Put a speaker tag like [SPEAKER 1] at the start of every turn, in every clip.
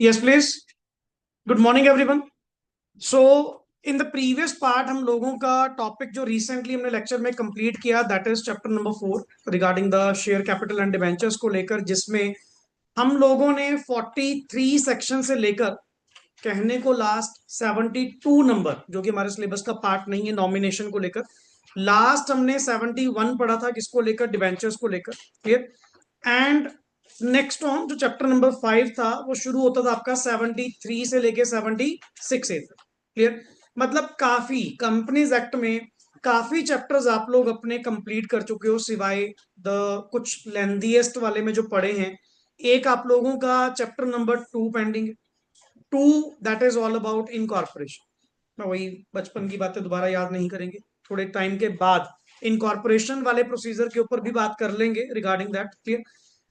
[SPEAKER 1] Yes, please. Good morning, everyone. So, in the previous part हम लोगों का topic जो रिसेंटली हमने लेक्चर में कंप्लीट किया that is chapter number 4 regarding the share capital and debentures को लेकर, जिसमें हम लोगों ने 43 सेक्शन से लेकर कहने को लास्ट 72 नंबर, जो कि हमारे सिलेबस का पार्ट नहीं है, नॉमिनेशन को लेकर लास्ट हमने 71 पढ़ा था, किसको लेकर, डिबेंचर्स को लेकर। क्लियर। एंड नेक्स्ट ऑन जो चैप्टर नंबर 5 था वो शुरू होता था आपका 73 से लेके 76 ए। क्लियर। मतलब काफी कंपनीज एक्ट में काफी चैप्टर्स आप लोग अपने कंप्लीट कर चुके हो, सिवाय द कुछ लेंथीएस्ट वाले में जो पढ़े हैं। एक आप लोगों का चैप्टर नंबर 2 पेंडिंग है। Two, that is all about incorporation. मैं वही बचपन की बातें दोबारा याद नहीं करेंगे, थोड़े टाइम के बाद इनकॉर्पोरेशन वाले प्रोसीजर के ऊपर भी बात कर लेंगे regarding that. Clear.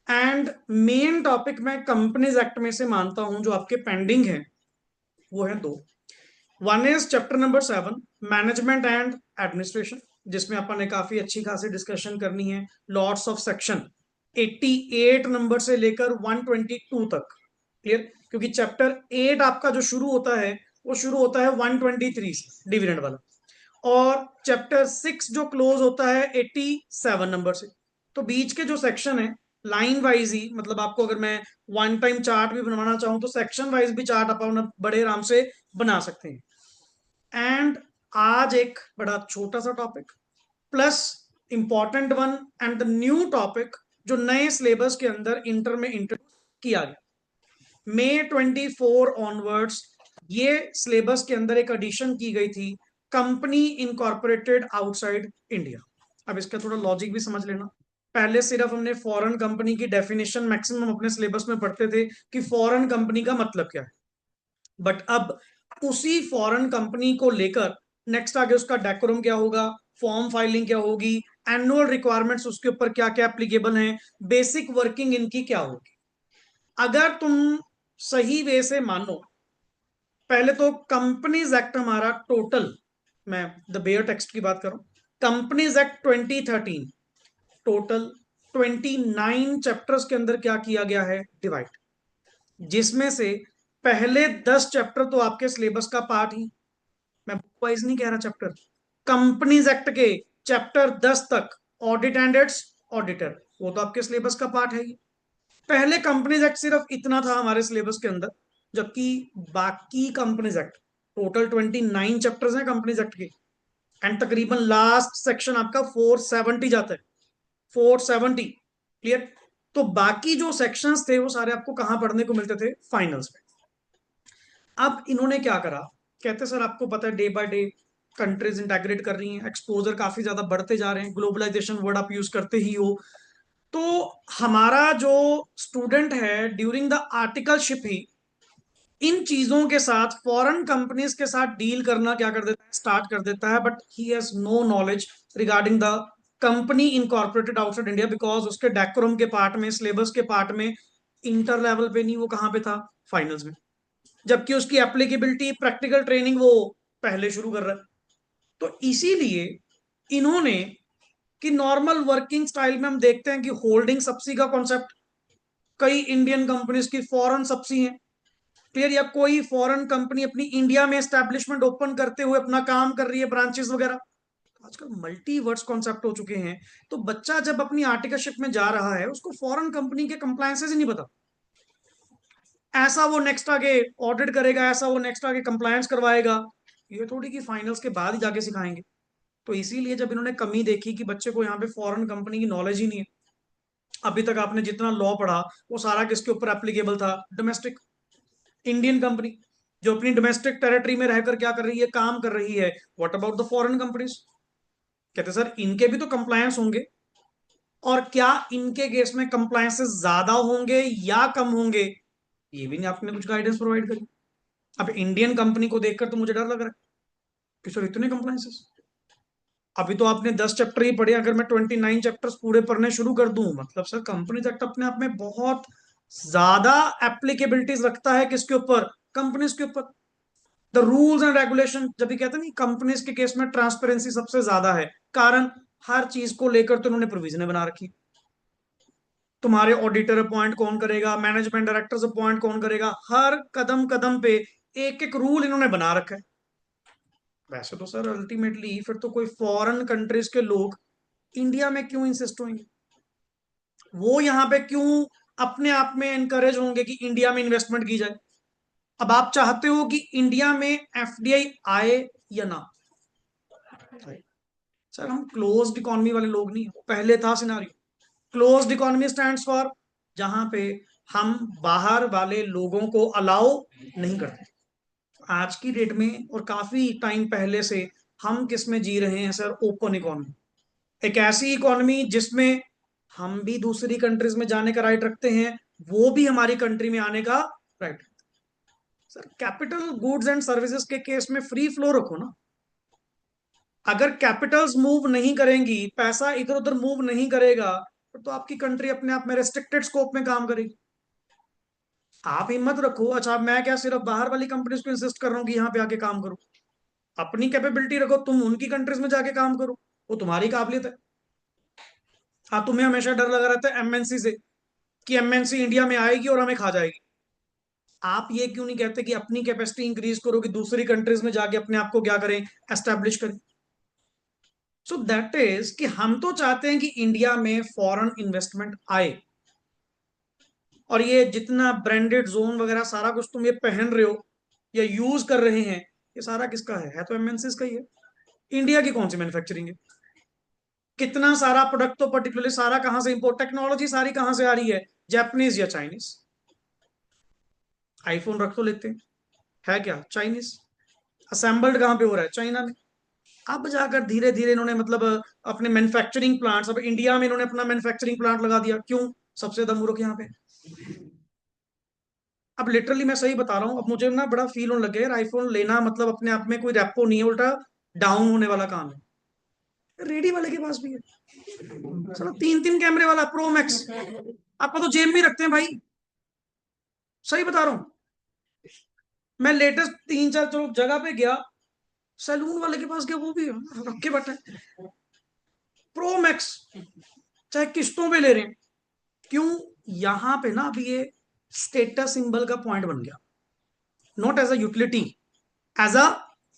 [SPEAKER 1] And main topic मैं कंपनीज एक्ट में से मानता हूं जो आपके पेंडिंग है, वो है दो। One is chapter number 7, management and administration, जिसमें अपन ने काफी अच्छी खासी डिस्कशन करनी है। लॉट्स ऑफ सेक्शन 88 नंबर से लेकर 122 तक। क्लियर। क्योंकि चैप्टर 8 आपका जो शुरू होता है वो शुरू होता है 123 से, डिविडेंड वाला। और चैप्टर 6 जो क्लोज होता है 87 नंबर से। तो बीच के जो सेक्शन है लाइन वाइज ही, मतलब आपको अगर मैं वन टाइम चार्ट भी बनवाना चाहूं तो सेक्शन वाइज भी चार्ट अपन बड़े आराम से बना सकते हैं। एंड आज एक बड़ा छोटा सा topic plus important one and the new topic जो नए सिलेबस के अंदर इंटर में इंट्रोड्यूस किया गया मई 24 ऑनवर्ड्स। ये सिलेबस के अंदर एक एडिशन की गई थी, कंपनी इनकॉर्पोरेटेड आउटसाइड इंडिया। अब इसका थोड़ा लॉजिक भी समझ लेना। पहले सिर्फ हमने फॉरेन कंपनी की डेफिनेशन मैक्सिमम अपने सिलेबस में पढ़ते थे कि फॉरेन कंपनी का मतलब क्या है। बट अब उसी फॉरेन कंपनी को लेकर नेक्स्ट आगे उसका डेकोरम क्या होगा, फॉर्म फाइलिंग क्या होगी, एनुअल रिक्वायरमेंट्स उसके ऊपर क्या क्या एप्लीकेबल हैं, बेसिक वर्किंग इनकी क्या होगी। अगर तुम सही वे से मानो, पहले तो कंपनीज एक्ट हमारा टोटल, मैं द बेयर टेक्स्ट की बात करूं, कंपनीज एक्ट 2013 टोटल 29 चैप्टर्स के अंदर क्या किया गया है, डिवाइड। जिसमें से पहले 10 चैप्टर तो आपके सिलेबस का पार्ट ही, मैं बुक वाइज नहीं कह रहा चैप्टर, कंपनीज एक्ट के चैप्टर 10 तक, ऑडिट एंड इट्स ऑडिटर, वो तो आपके सिलेबस का पार्ट है ही। पहले कंपनीज एक्ट सिर्फ इतना था हमारे सिलेबस के अंदर, जबकि बाकी कंपनीज एक्ट टोटल 29 चैप्टर्स हैं कंपनीज एक्ट के। एंड तकरीबन लास्ट सेक्शन आपका 470 जाता है, 470। क्लियर। तो बाकी जो सेक्शंस थे वो सारे आपको कहां पढ़ने को मिलते थे, फाइनल्स में। अब इन्होंने क्या करा, कहते सर आपको पता है day by day countries integrate कर रही हैं, एक्सपोजर काफी ज्यादा बढ़ते जा रहे हैं, ग्लोबलाइजेशन वर्ड आप यूज करते ही हो। तो हमारा जो स्टूडेंट है ड्यूरिंग द आर्टिकलशिप ही इन चीजों के साथ फॉरेन कंपनीज के साथ डील करना क्या कर देता है, स्टार्ट कर देता है, but he has no knowledge regarding the company incorporated outside India, because उसके डेकोरम के पार्ट में, सिलेबस के पार्ट में इंटर लेवल पे नहीं, वो कहां पे था, फाइनल्स में। जबकि उसकी एप्लीकेबिलिटी प्रैक्टिकल ट्रेनिंग वो पहले शुरू कर रहा है। तो इसीलिए इन्होंने, कि नॉर्मल वर्किंग स्टाइल में हम देखते हैं कि होल्डिंग सब्सी का कॉन्सेप्ट कई इंडियन कंपनीज की फॉरेन सब्सी हैं। क्लियर। या कोई फॉरेन कंपनी अपनी इंडिया में एस्टेब्लिशमेंट ओपन करते हुए अपना काम कर रही है, ब्रांचेस वगैरह। आजकल मल्टी वर्ड्स कॉन्सेप्ट हो चुके हैं। तो बच्चा जब अपनी आर्टिकलशिप में जा रहा है उसको फॉरेन कंपनी के कंप्लायंसेस ही नहीं पता। ऐसा वो नेक्स्ट आगे ऑडिट करेगा, ऐसा वो नेक्स्ट आगे कंप्लायंस करवाएगा, ये थोड़ी कि फाइनल्स के बाद ही जाके सिखाएंगे। तो इसीलिए जब इन्होंने कमी देखी कि बच्चे को यहाँ पे फॉरेन कंपनी की नॉलेज ही नहीं है, अभी तक आपने जितना लॉ पढ़ा वो सारा किसके ऊपर एप्लीकेबल था, डोमेस्टिक इंडियन कंपनी जो अपनी डोमेस्टिक टेरिटरी में रहकर क्या कर रही है, काम कर रही है। What about the foreign companies, कहते सर इनके भी तो कंप्लायंस होंगे, और क्या इनके केस में कंप्लायंसेस ज्यादा होंगे या कम होंगे, ये भी नहीं आपने कुछ गाइडेंस प्रोवाइड करी। अब इंडियन कंपनी को देखकर तो मुझे डर लग रहा है कि सर इतने कंप्लायंसेस। अभी तो आपने 10 चैप्टर ही पढ़े, अगर मैं 29 चैप्टर्स पूरे पढ़ने शुरू कर दूं, मतलब सर कंपनीज एक्ट अपने आप में बहुत ज्यादा एप्लीकेबिलिटीज रखता है, किसके ऊपर, कंपनीज के ऊपर। द रूल्स एंड रेगुलेशन, जब भी कहते हैं नहीं कंपनीज के केस में ट्रांसपेरेंसी सबसे ज्यादा है, कारण हर चीज को लेकर तो उन्होंने प्रोविजन बना रखी। तुम्हारे ऑडिटर अपॉइंट कौन करेगा, मैनेजमेंट डायरेक्टर्स अपॉइंट कौन करेगा, हर कदम कदम पे एक एक रूल इन्होंने बना रखा है। वैसे तो सर अल्टीमेटली फिर तो कोई फॉरेन कंट्रीज के लोग इंडिया में क्यों इंसिस्ट होंगे, वो यहाँ पे क्यों अपने आप में एनकरेज होंगे कि इंडिया में इन्वेस्टमेंट की जाए। अब आप चाहते हो कि इंडिया में एफडीआई आए या ना आए? सर हम क्लोज्ड इकोनॉमी वाले लोग नहीं, पहले था scenario. Closed economy stands for जहां पे हम बाहर वाले लोगों को अलाउ नहीं करते। आज की डेट में और काफी टाइम पहले से हम किस में जी रहे हैं सर, ओपन इकोनॉमी। एक ऐसी इकोनॉमी जिसमें हम भी दूसरी कंट्रीज में जाने का राइट रखते हैं, वो भी हमारी कंट्री में आने का right. Sir capital goods and services के केस में फ्री फ्लो रखो ना। अगर कैपिटल्स मूव नहीं करेंगी, पैसा इधर उधर मूव नहीं करेगा, तो आपकी कंट्री अपने आप में रेस्ट्रिक्टेड स्कोप में काम करेगी। आप हिम्मत रखो, अच्छा मैं क्या सिर्फ बाहर वाली कंपनीज को इंसिस्ट कर रहा हूँ कि यहाँ पे आके काम करो, अपनी कैपेबिलिटी रखो, तुम उनकी कंट्रीज में जाके काम करो, वो तुम्हारी काबिलियत है। हाँ, तुम्हें हमेशा डर लगा रहता है एमएनसी से कि एमएनसी इंडिया में आएगी और हमें खा जाएगी। आप ये क्यों नहीं कहते कि अपनी कैपेसिटी इंक्रीज करो, कि दूसरी कंट्रीज में जाके अपने आप को क्या करें, एस्टेब्लिश करें। सो दैट इज कि हम तो चाहते हैं कि इंडिया में फॉरेन इन्वेस्टमेंट आए। और ये जितना ब्रांडेड जोन वगैरह सारा कुछ तुम ये पहन रहे हो या यूज कर रहे हैं, ये सारा किसका है तो एमएनसीज का ही है। इंडिया की कौन सी मैन्युफैक्चरिंग है? कितना सारा प्रोडक्ट तो पर्टिकुलरली सारा कहां से इंपोर्ट, टेक्नोलॉजी सारी कहां से आ रही है, जापानीज या चाइनीज। आईफोन रख तो लेते हैं, है क्या चाइनीज। असेंबल्ड कहां पे हो रहा है, चाइना में। अब जाकर धीरे धीरे इन्होंने मतलब अपने मैन्युफैक्चरिंग प्लांट्स, अब इंडिया में इन्होंने अपना मैन्युफैक्चरिंग प्लांट लगा दिया, क्यों? सबसे ज्यादा मूर्ख यहाँ पे। अब लिटरली मैं सही बता रहा हूँ, अब मुझे ना बड़ा फील होने लगे यार, आईफोन लेना मतलब अपने आप में कोई रेपो नहीं है, उल्टा डाउन होने वाला काम है। रेडी वाले के पास भी है, चलो 3 3 कैमरे वाला प्रो मैक्स, आपका तो जेब में ही रखते हैं भाई। सही बता रहा हूँ। मैं लेटेस्ट 3 4 चलो जगह पे गया, सैलून वाले के पास गया, वो भी रख के बैठा है प्रो मैक्स, चाहे किस्तों पे ले रहे हैं। क्यों? यहां पे ना अभी ये स्टेटस सिंबल का पॉइंट बन गया, not as a utility, as a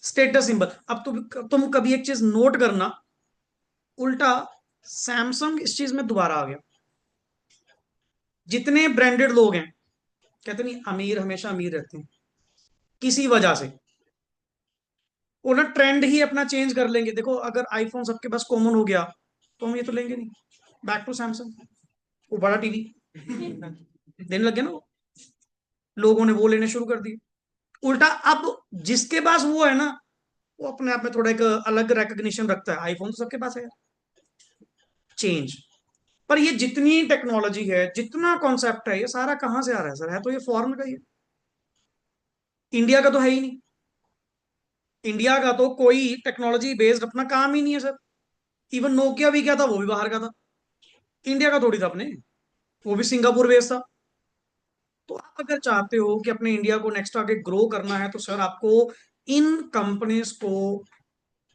[SPEAKER 1] status symbol. अब तुम कभी एक चीज नोट करना, उल्टा सैमसंग इस चीज में दोबारा आ गया। जितने ब्रांडेड लोग हैं, कहते नहीं अमीर हमेशा अमीर रहते हैं किसी वजह से, वो ना ट्रेंड ही अपना चेंज कर लेंगे। देखो अगर आईफोन सबके पास कॉमन हो गया, तो हम ये तो लेंगे नहीं, बैक टू सैमसंग, वो बड़ा टीवी देने लग गया ना वो, लोगों ने वो लेने शुरू कर दिए। उल्टा अब जिसके पास वो है ना, वो अपने आप में थोड़ा एक अलग रिकग्निशन रखता है, आईफोन तो सबके पास है। चेंज। पर ये जितनी टेक्नोलॉजी है, जितना कॉन्सेप्ट है, ये सारा कहां से आ रहा है सर, है तो ये फॉरेन का ही है, इंडिया का तो है ही नहीं। इंडिया का तो कोई टेक्नोलॉजी बेस्ड अपना काम ही नहीं है सर। इवन नोकिया भी क्या था, वो भी बाहर का था, इंडिया का थोड़ी था अपने, वो भी सिंगापुर बेस्ड था। तो आप अगर चाहते हो कि अपने इंडिया को नेक्स्ट आगे ग्रो करना है, तो सर आपको इन कंपनीज को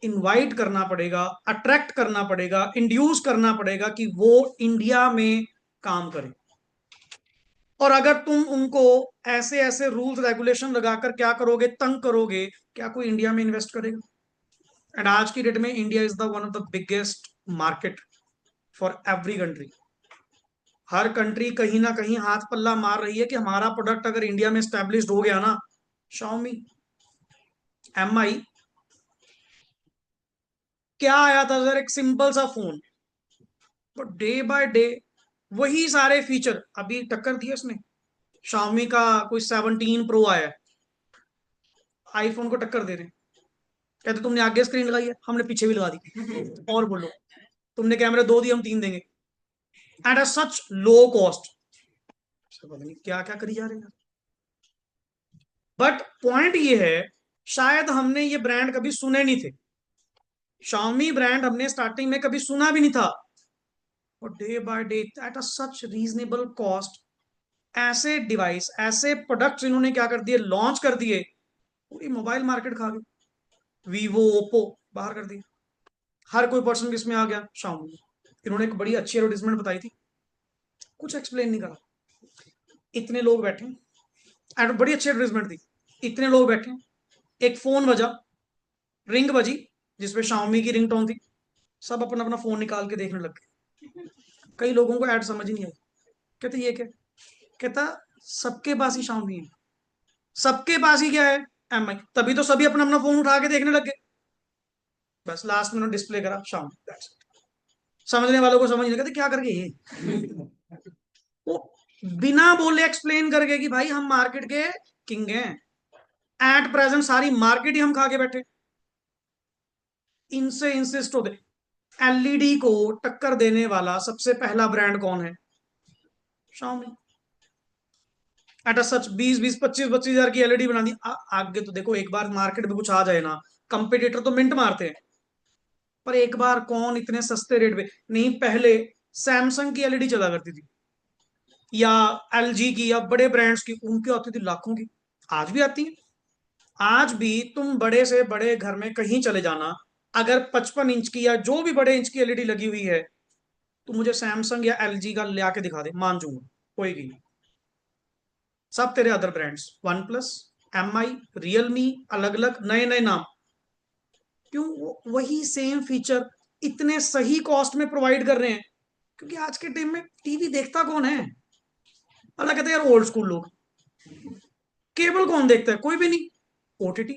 [SPEAKER 1] इनवाइट करना पड़ेगा, अट्रैक्ट करना पड़ेगा, इंड्यूस करना पड़ेगा कि वो इंडिया में काम करें। और अगर तुम उनको ऐसे ऐसे रूल्स रेगुलेशन लगाकर क्या करोगे, तंग करोगे, क्या कोई इंडिया में इन्वेस्ट करेगा? एंड आज की डेट में India is the one of the biggest market for every country. Her country कहीं ना कहीं हाथ पल्ला मार रही है कि हमारा प्रोडक्ट अगर इंडिया में स्टैब्लिश्ड हो गया ना, शाओमी, एमआई, क्या आया था सर, एक सिंपल सा फोन, तो डे बाय डे वही सारे फीचर अभी टक्कर दिए उसने। शाओमी का कोई 17 प्रो आया है, आईफोन को टक्कर दे रहे हैं। कहते तुमने आगे स्क्रीन लगाई है, हमने पीछे भी लगा दी और बोलो, तुमने कैमरे 2 दिए, हम 3 देंगे, at a such low cost. पता नहीं क्या क्या करी जा रहे हैं। बट पॉइंट ये है, शायद हमने ये ब्रांड कभी सुने नहीं थे, शाओमी ब्रांड हमने स्टार्टिंग में कभी सुना भी नहीं था। और day by day at a such reasonable cost, ऐसे डिवाइस, ऐसे प्रोडक्ट्स इन्होंने क्या कर दिए, लॉन्च कर दिए, पूरी मोबाइल मार्केट खा गई। वीवो, ओप्पो बाहर कर दिए, हर कोई पर्सन किसमें आ गया, शाओमी। इन्होंने एक बड़ी अच्छी एडवर्टीजमेंट बताई थी, कुछ एक्सप्लेन नहीं करा। इतने लोग बैठे, बड़ी अच्छी एडवर्टाइजमेंट थी, इतने लोग बैठे, एक फोन बजा, रिंग बजी, जिसपे शाओमी की रिंगटोन थी, सब अपना अपना फोन निकाल के देखने लग गए। कई लोगों को ऐड समझ ही नहीं आई। कहते ये क्या? कहता सबके पास ही शाओमी है, सबके पास ही क्या है, एम आई, तभी तो सभी अपना अपना फोन उठा के देखने लग गए। बस लास्ट में उन्होंने डिस्प्ले करा शाओमी। समझने वालों को समझ नहीं, कहते क्या करके ये वो बिना बोले एक्सप्लेन करके कि भाई हम मार्केट के किंग हैं, एट प्रेजेंट सारी मार्केट ही हम खा के बैठे। इनसे इंसिस्ट होते, एलईडी को टक्कर देने वाला सबसे पहला ब्रांड कौन है? शाओमी। एट सच 20-20 25-25 हजार की एलईडी बना दी। आगे तो देखो, एक बार मार्केट में कुछ आ जाए ना, कंपटीटर तो मिंट मारते हैं, पर एक बार कौन इतने सस्ते रेट पे नहीं। पहले सैमसंग की एलईडी चला करती थी, या एलजी की, या बड़े ब्रांड्स की, उनकी आती थी लाखों की। आज भी आती है। आज भी तुम बड़े से बड़े घर में कहीं चले जाना, अगर 55 इंच की या जो भी बड़े इंच की एलईडी लगी हुई है, तो मुझे सैमसंग या एलजी का ले आके दिखा दे, मान जाऊंगा, होएगी नहीं। सब तेरे other brands, OnePlus, M I, Realme, अलग अलग नए नए नाम। क्यों? वही सेम फीचर इतने सही कॉस्ट में प्रोवाइड कर रहे हैं, क्योंकि आज के टाइम में टीवी देखता कौन है? अलग कहते हैं यार ओल्ड स्कूल लोग। केबल कौन देखता है? कोई भी नहीं। ओटीटी,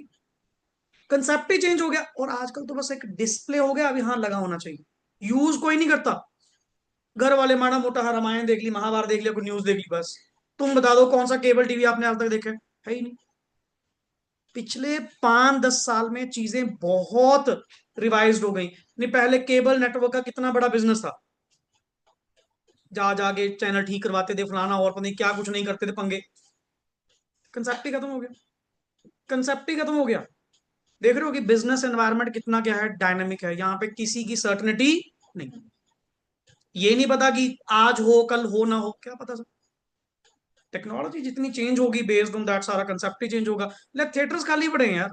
[SPEAKER 1] कंसेप्ट ही चेंज हो गया। और आजकल तो बस एक डिस्प्ले हो गया, अभी हाँ लगा होना चाहिए, यूज कोई नहीं करता। घर वाले माड़ा मोटा रामायण देख ली, महाभारत देख लिया, कोई न्यूज देख ली, बस। तुम बता दो कौन सा केबल टीवी आपने आज तक देखा है ही नहीं। पिछले 5-10 साल में चीजें बहुत रिवाइज हो गई। नहीं, पहले केबल नेटवर्क का कितना बड़ा बिजनेस था, जा जाके चैनल ठीक करवाते थे, फलाना और पता नहीं क्या कुछ नहीं करते थे, पंगे। कंसेप्ट ही खत्म हो गया, कंसेप्ट ही खत्म हो गया। देख रहे हो कि बिजनेस एनवायरनमेंट कितना क्या है, डायनामिक है। यहाँ पे किसी की सर्टनिटी नहीं। ये नहीं पता कि आज हो कल हो ना हो, क्या पता सर। टेक्नोलॉजी जितनी चेंज होगी, बेस्ड ऑन दैट सारा कंसेप्ट ही चेंज होगा। ले थिएटर्स खाली पड़े हैं यार।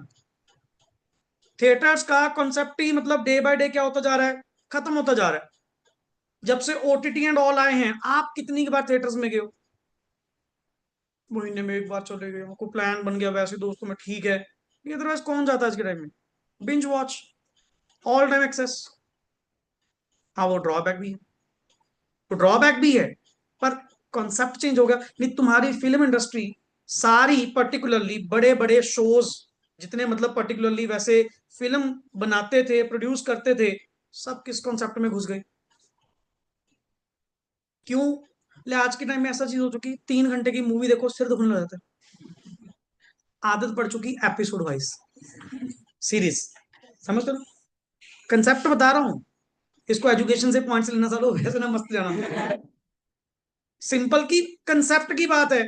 [SPEAKER 1] थिएटर्स का कॉन्सेप्ट ही मतलब डे बाय डे क्या होता जा रहा है, खत्म होता जा रहा है। जब से ओटीटी एंड ऑल आए हैं, आप कितनी बार थिएटर्स में गए हो? महीने में एक बार चले गए, कोई प्लान बन गया वैसे दोस्तों में, ठीक है। अदरवाइज कौन जाता है आज के टाइम में? Binge watch, all time access. हाँ, वो ड्रॉबैक भी है, तो ड्रॉबैक भी है, पर कॉन्सेप्ट चेंज हो गया। नहीं, तुम्हारी फिल्म इंडस्ट्री सारी, पर्टिकुलरली बड़े बड़े शोज जितने, मतलब पर्टिकुलरली वैसे फिल्म बनाते थे, प्रोड्यूस करते थे, सब किस कॉन्सेप्ट में घुस गए? क्यों? ले आज के टाइम में ऐसा चीज हो चुकी, 3 घंटे की मूवी देखो सिर दुखने लग जाता है। आदत पड़ चुकी एपिसोड वाइज सीरीज। समझ लो, कंसेप्ट बता रहा हूं। इसको एजुकेशन से पॉइंट्स लेना चालू, वैसे ना मस्त जाना। सिंपल की कंसेप्ट की बात है,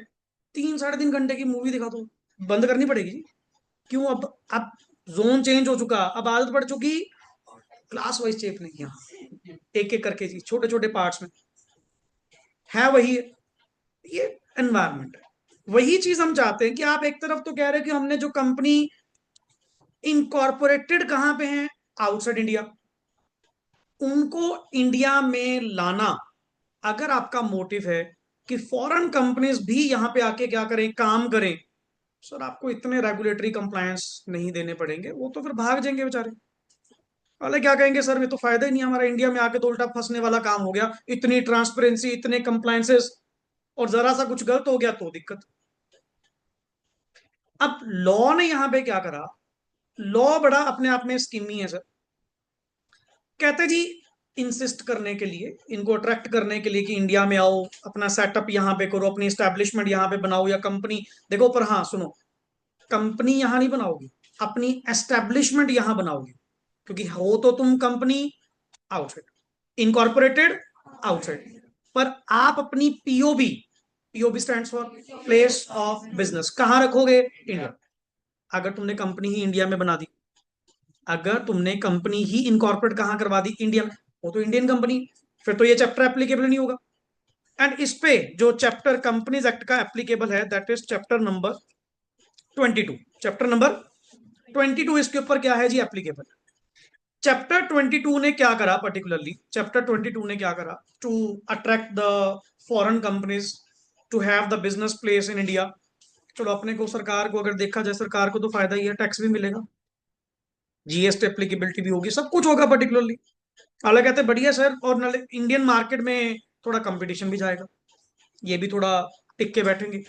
[SPEAKER 1] 3-3.5 घंटे की मूवी दिखा दो, बंद करनी पड़ेगी जी। क्यों? अब जोन चेंज हो चुका, अब आदत पड़ चुकी क्लास वाइज चेप नहीं किया, एक एक करके जी, छोटे छोटे पार्ट्स में है। वही ये एनवायरमेंट है। वही चीज हम चाहते हैं कि आप एक तरफ तो कह रहे हैं कि हमने जो कंपनी इनकॉर्पोरेटेड कहां पे हैं, आउटसाइड इंडिया, उनको इंडिया में लाना। अगर आपका मोटिव है कि फॉरेन कंपनीज भी यहां पे आके क्या करें, काम करें, सर आपको इतने रेगुलेटरी कंप्लायंस नहीं देने पड़ेंगे, वो तो फिर भाग जाएंगे बेचारे। वाले क्या कहेंगे, सर ये तो फायदा ही नहीं, हमारा इंडिया में आके तो उल्टा फंसने वाला काम हो गया, इतनी ट्रांसपेरेंसी, इतने कंप्लायंसेस, और जरा सा कुछ गलत हो गया तो दिक्कत। अब लॉ ने यहां पे क्या करा, लॉ बड़ा अपने आप में स्कीमी है सर। कहते जी, इंसिस्ट करने के लिए, इनको अट्रैक्ट करने के लिए कि इंडिया में आओ, अपना सेटअप यहाँ पे करो, अपनी स्टैब्लिशमेंट यहाँ पे बनाओ, या कंपनी देखो, पर हाँ सुनो, कंपनी यहां नहीं बनाओगी, अपनी एस्टेब्लिशमेंट यहां बनाओगी। क्योंकि हो तो तुम कंपनी आउटसाइड, इनकॉर्पोरेटेड आउटसाइड, पर आप अपनी POB, POB stands for place of business, कहां रखोगे? इंडिया। अगर तुमने कंपनी ही इंडिया में बना दी, अगर तुमने कंपनी ही इनकॉर्पोरेट कहां करवा दी? इंडिया में, वो तो इंडियन कंपनी, फिर तो ये चैप्टर एप्लीकेबल नहीं होगा। एंड इस पे जो चैप्टर कंपनीज एक्ट का एप्लीकेबल है, that is chapter number 22। Chapter number 22 इसके ऊपर क्या है जी, एप्लीकेबल। चैप्टर 22 ने क्या करा, पर्टिकुलरली चैप्टर 22 ने क्या करा to attract the foreign companies to have the business place in India. चलो अपने को, सरकार को अगर देखा जाए, सरकार को तो फायदा ही है, टैक्स भी मिलेगा, जीएसटी एप्लीकेबिलिटी भी होगी, सब कुछ होगा पर्टिकुलरली। अलग कहते हैं बढ़िया सर, और नाले इंडियन मार्केट में थोड़ा कंपटीशन भी जाएगा, ये भी थोड़ा टिक के बैठेंगे।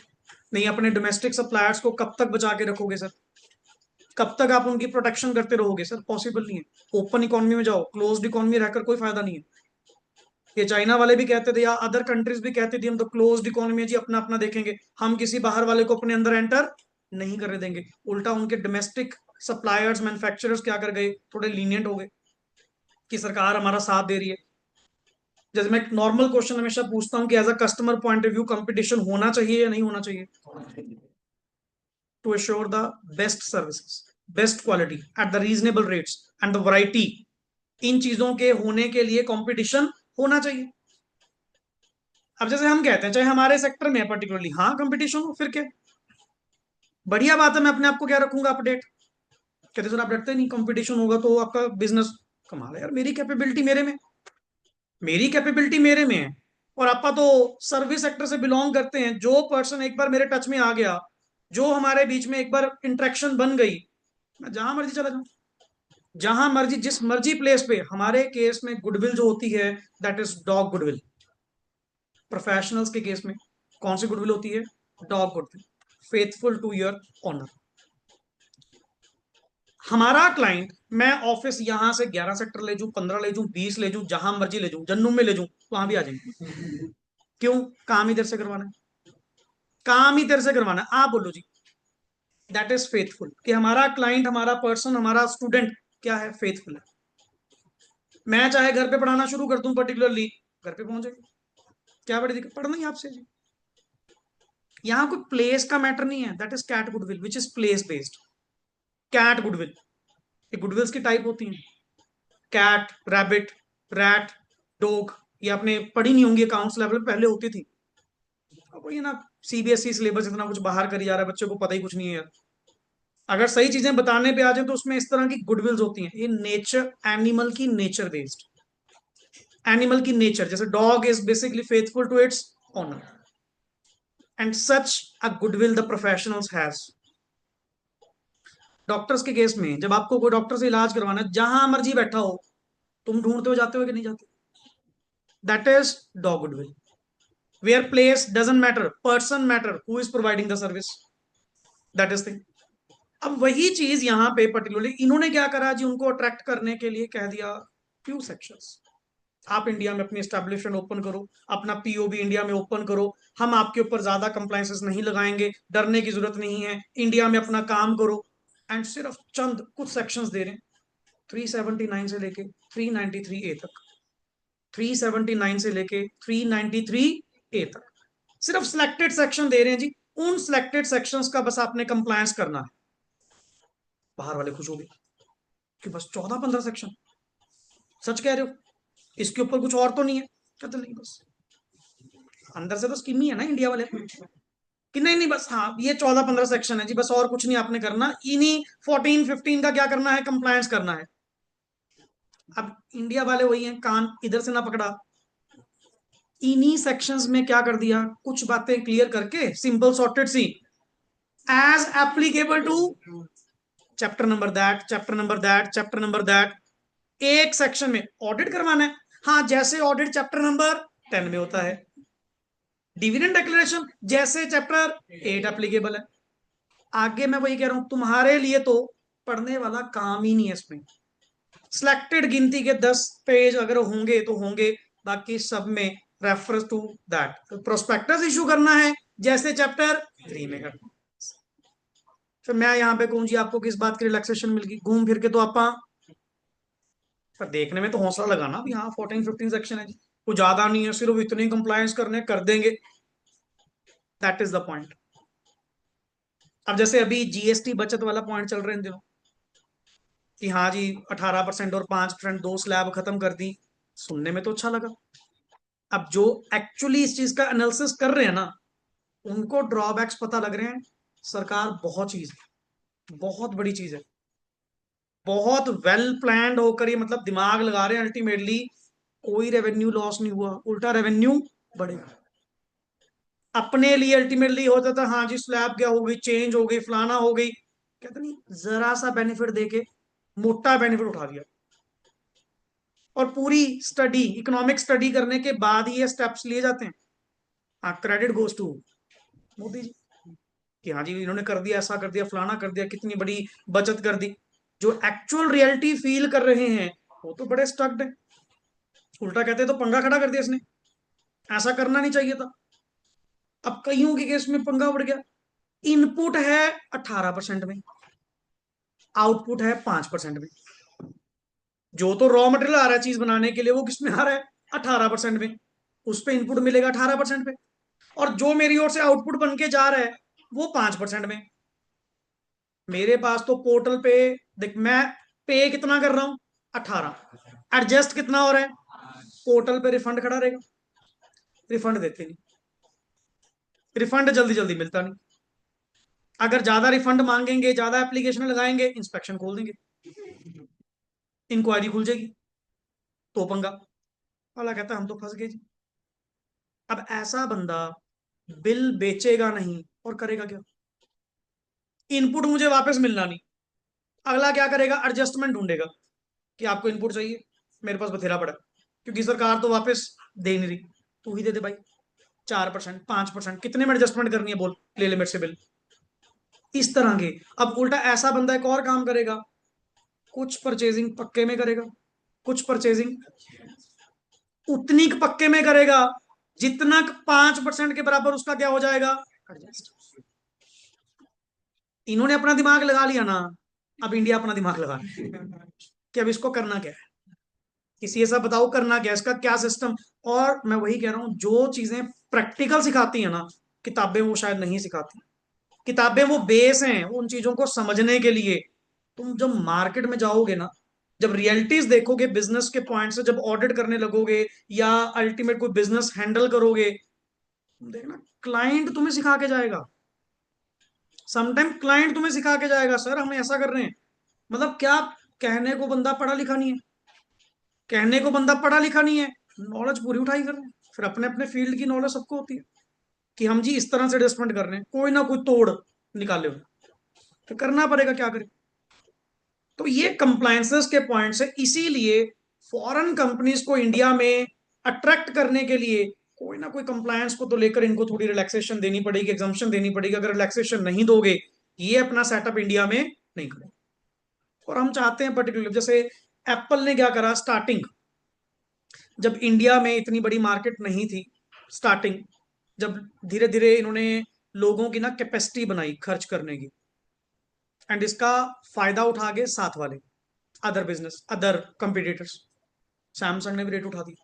[SPEAKER 1] नहीं अपने डोमेस्टिक सप्लायर्स को कब तक बचा के रखोगे सर, कब तक आप उनकी प्रोटेक्शन करते रहोगे सर, पॉसिबल नहीं है। ओपन इकोनॉमी में जाओ, क्लोज्ड इकोनॉमी रहकर कोई फायदा नहीं है। ये चाइना वाले भी कहते थे या अदर कंट्रीज भी कहते थे हम तो क्लोज्ड इकोनॉमी है जी, अपना अपना देखेंगे, हम किसी बाहर वाले को अपने अंदर एंटर नहीं करने देंगे। उल्टा उनके डोमेस्टिक सप्लायर्स मैन्युफैक्चरर्स क्या कर गए, थोड़े लीनियंट हो गए कि सरकार हमारा साथ दे रही है। जैसे मैं एक नॉर्मल क्वेश्चन हमेशा पूछता हूँ कि as a customer point of view competition होना चाहिए या नहीं होना चाहिए, to assure the best services, best quality at the reasonable rates and the variety, इन चीजों के होने के लिए कंपटीशन होना चाहिए। अब जैसे हम कहते हैं चाहे हमारे सेक्टर में पर्टिकुलरली हाँ कंपटीशन हो, फिर क्या बढ़िया बात है, मैं अपने आप को क्या रखूंगा अपडेट। कहते सर आप डरते नहीं, कंपटीशन होगा तो आपका बिजनेस, कमाल है यार, मेरी कैपेबिलिटी मेरे में, मेरी कैपेबिलिटी मेरे में है। और आपा तो सर्विस सेक्टर से बिलोंग करते हैं, जो पर्सन एक बार मेरे टच में आ गया, जो हमारे बीच में एक बार इंटरेक्शन बन गई, मैं जहां मर्जी चला जाऊं, जहां मर्जी जिस मर्जी प्लेस पे। हमारे केस में गुडविल जो होती है, that is dog goodwill. Professionals के केस में कौन सी गुडविल होती है, dog goodwill, faithful to your honour. हमारा क्लाइंट, मैं ऑफिस यहां से 11 सेक्टर ले जूं, 15 ले जूं, 20 ले जूं, जहां मर्जी ले जूं, जन्नू में ले जूं, वहां भी आ जाएंगे। क्यों, काम ही तेरे से करवाना है, काम ही तेरे से करवाना है, आप बोलो जी। दैट इज फेथफुल, कि हमारा क्लाइंट, हमारा पर्सन, हमारा स्टूडेंट क्या है, फेथफुल है। मैं चाहे घर पे पढ़ाना शुरू कर दूं पर्टिकुलरली, घर पे पहुंचे, क्या बड़ी दिक्कत, पढ़ना ही आपसे जी। यहाँ कोई प्लेस का मैटर नहीं है, that is cat goodwill which is place based. Cat goodwill, ये गुडविल्स की टाइप होती हैं, कैट, रैबिट, रैट, डॉग, ये आपने पढ़ी नहीं होंगी, अकाउंट्स लेवल पे पहले होती थी। अब ये ना सीबीएसई सिलेबस इतना कुछ बाहर करी जा रहा है, बच्चों को पता ही कुछ नहीं है यार। अगर सही चीजें बताने पे आ जाए तो उसमें इस तरह की गुडविल्स होती हैं, ये नेचर, एनिमल की नेचर बेस्ड, एनिमल की नेचर, जैसे dog is basically faithful to its owner, and such a goodwill the professionals has. Doctors के केस में जब आपको कोई डॉक्टर से इलाज करवाना है, जहां मर्जी बैठा हो, तुम ढूंढते हो जाते हो कि नहीं जाते, that is dog goodwill. Where place doesn't matter, person matter, who is providing the service, that is thing. अब वही चीज यहाँ पे पर्टिकुलरली इन्होंने क्या करा जी, उनको अट्रैक्ट करने के लिए कह दिया फ्यू सेक्शंस, आप इंडिया में अपनी एस्टेब्लिशमेंट ओपन करो, अपना पीओबी इंडिया में ओपन करो, हम आपके ऊपर ज्यादा कंप्लायंसेस नहीं लगाएंगे, डरने की जरूरत नहीं है, इंडिया में अपना काम करो। एंड सिर्फ चंद कुछ सेक्शंस दे रहे हैं, 379 से लेके 393 ए तक, 379 से लेके 393 ए तक, सिर्फ सिलेक्टेड सेक्शन दे रहे हैं जी। उन सिलेक्टेड सेक्शंस का बस आपने कंप्लायंस करना है, बाहर वाले खुश हो गए कि बस 14-15 सेक्शन, सच कह रहे हो, इसके ऊपर कुछ और तो नहीं है। कहते नहीं, बस अंदर से तो स्कीम ही है ना इंडिया वाले कि नहीं नहीं बस हाँ ये 14-15 सेक्शन है जी, बस और कुछ नहीं आपने करना, इन्हीं 14-15 का क्या करना है, कंप्लायंस करना है। अब इंडिया वाले वही हैं, कान इधर से ना पकड़ा, इन्हीं सेक्शंस में क्या कर दिया, कुछ बातें क्लियर करके simple sorted see, as applicable to chapter number that, chapter number that, chapter number that, एक सेक्शन में ऑडिट करवाना है। हाँ जैसे ऑडिट चैप्टर नंबर 10 में होता है, डिविडेंड डिक्लेरेशन जैसे चैप्टर 8 एप्लीकेबल है। आगे मैं वही कह रहा हूं, तुम्हारे लिए तो पढ़ने वाला काम ही नहीं है इसमें। सिलेक्टेड गिनती के 10 पेज अगर होंगे तो होंगे, बाकी सब में reference to that, prospectus issue करना है जैसे चैप्टर 3 में करना। फिर मैं यहाँ पे कहूँ जी आपको किस बात की रिलैक्सेशन मिल गई, घूम फिर के तो आप पर देखने में तो हौसला लगाना भी, हाँ 14-15 सेक्शन है जी, कुछ ज्यादा नहीं है, सिर्फ इतने कंप्लायंस करने कर देंगे, दैट इज द पॉइंट। अब जैसे अभी जीएसटी बचत वाला पॉइंट चल रहे हैं इन दिनों कि हाँ जी 18% और 5% दो स्लैब खत्म कर दी, सुनने में तो अच्छा लगा। अब जो एक्चुअली इस चीज का एनालिसिस कर रहे हैं ना, उनको ड्रॉबैक्स पता लग रहे हैं। सरकार बहुत चीज है, बहुत बड़ी चीज है, बहुत वेल प्लान्ड होकर ये मतलब दिमाग लगा रहे हैं, अल्टीमेटली कोई रेवेन्यू लॉस नहीं हुआ, उल्टा रेवेन्यू बढ़ेगा। अपने लिए अल्टीमेटली होता था हाँ जी स्लैब क्या हो गई, चेंज हो गई, फलाना हो गई, कहते नहीं, जरा सा बेनिफिट देके मोटा बेनिफिट उठा दिया। और पूरी स्टडी, इकोनॉमिक स्टडी करने के बाद ही ये स्टेप्स लिए जाते हैं। हाँ, credit goes to Modi ji कि हाँ जी इन्होंने कर दिया, ऐसा कर दिया, फलाना कर दिया, कितनी बड़ी बचत कर दी। जो एक्चुअल रियलिटी फील कर रहे हैं वो तो बड़े स्टक्ड है, उल्टा कहते हैं तो पंगा खड़ा कर दिया इसने, ऐसा करना नहीं चाहिए था। अब कईयों के केस में पंगा बढ़ गया। इनपुट है 18% में, आउटपुट है 5% में। जो तो रॉ मटेरियल आ रहा है चीज बनाने के लिए वो किस में आ रहा है, 18% में। उस पे इनपुट मिलेगा 18% पे, और जो मेरी ओर से आउटपुट बन के जा रहा है वो 5% में। मेरे पास तो पोर्टल पे देख, मैं पे कितना कर रहा हूं, 18, एडजस्ट कितना हो रहा है, पोर्टल पे रिफंड खड़ा रहेगा, रिफंड देते नहीं, रिफंड जल्दी जल्दी मिलता नहीं। अगर ज्यादा रिफंड मांगेंगे, ज्यादा एप्लीकेशन लगाएंगे, इंस्पेक्शन खोल देंगे, इंक्वायरी खुल जाएगी, तो पंगा। वाला कहता है हम तो फंस गए जी। अब ऐसा बंदा बिल बेचेगा नहीं और करेगा क्या, इनपुट मुझे वापस मिलना नहीं, अगला क्या करेगा, एडजस्टमेंट ढूंढेगा कि आपको इनपुट चाहिए, मेरे पास बथेरा पड़ा है, क्योंकि सरकार तो वापस दे नहीं रही, तू ही दे दे भाई, 4%, 5%, कितने में एडजस्टमेंट करनी है बोल, ले ले मेरे से बिल। इस तरह के। अब उल्टा ऐसा बंदा एक और काम करेगा, कुछ परचेजिंग पक्के में करेगा, कुछ परचेजिंग उतनी पक्के में करेगा जितना 5% के बराबर उसका क्या हो जाएगा, एडजस्ट। इन्होंने अपना दिमाग लगा लिया ना, अब इंडिया अपना दिमाग लगा रहा है कि अब इसको करना क्या है, किसी ऐसा बताओ करना क्या है, इसका क्या सिस्टम। और मैं वही कह रहा हूं, जो चीजें प्रैक्टिकल सिखाती है ना, किताबें वो शायद नहीं सिखाती। किताबें वो बेस हैं उन चीजों को समझने के लिए। तुम जब मार्केट में जाओगे ना, जब रियलिटीज देखोगे बिजनेस के पॉइंट से, जब ऑडिट करने लगोगे या अल्टीमेट कोई बिजनेस हैंडल करोगे, तुम देखना क्लाइंट तुम्हें सिखा के जाएगा। समटाइम क्लाइंट तुम्हें सिखा के जाएगा, सर हम ऐसा कर रहे हैं, मतलब क्या, कहने को बंदा पढ़ा लिखा नहीं है, कहने को बंदा पढ़ा लिखा नहीं है, नॉलेज पूरी उठाई कर रहे हैं। फिर अपने अपने फील्ड की नॉलेज सबको होती है कि हम जी इस तरह से एडजस्टमेंट कर रहे हैं, कोई ना कोई तोड़ निकाले हुए, तो करना पड़ेगा, क्या करें। तो ये कंप्लायंसेस के पॉइंट से, इसीलिए फॉरेन कंपनीज को इंडिया में अट्रैक्ट करने के लिए कोई ना कोई कंप्लायंस को तो लेकर इनको थोड़ी रिलैक्सेशन देनी पड़ेगी, एग्जाम्पशन देनी पड़ेगी। अगर रिलैक्सेशन नहीं दोगे, ये अपना सेटअप इंडिया में नहीं करें। और हम चाहते हैं पर्टिकुलर, जैसे एप्पल ने क्या करा स्टार्टिंग, जब इंडिया में इतनी बड़ी मार्केट नहीं थी, स्टार्टिंग जब धीरे धीरे इन्होंने लोगों की ना कैपेसिटी बनाई खर्च करने की, एंड इसका फायदा उठा गए साथ वाले, other business, other competitors. Samsung ने भी रेट उठा दी,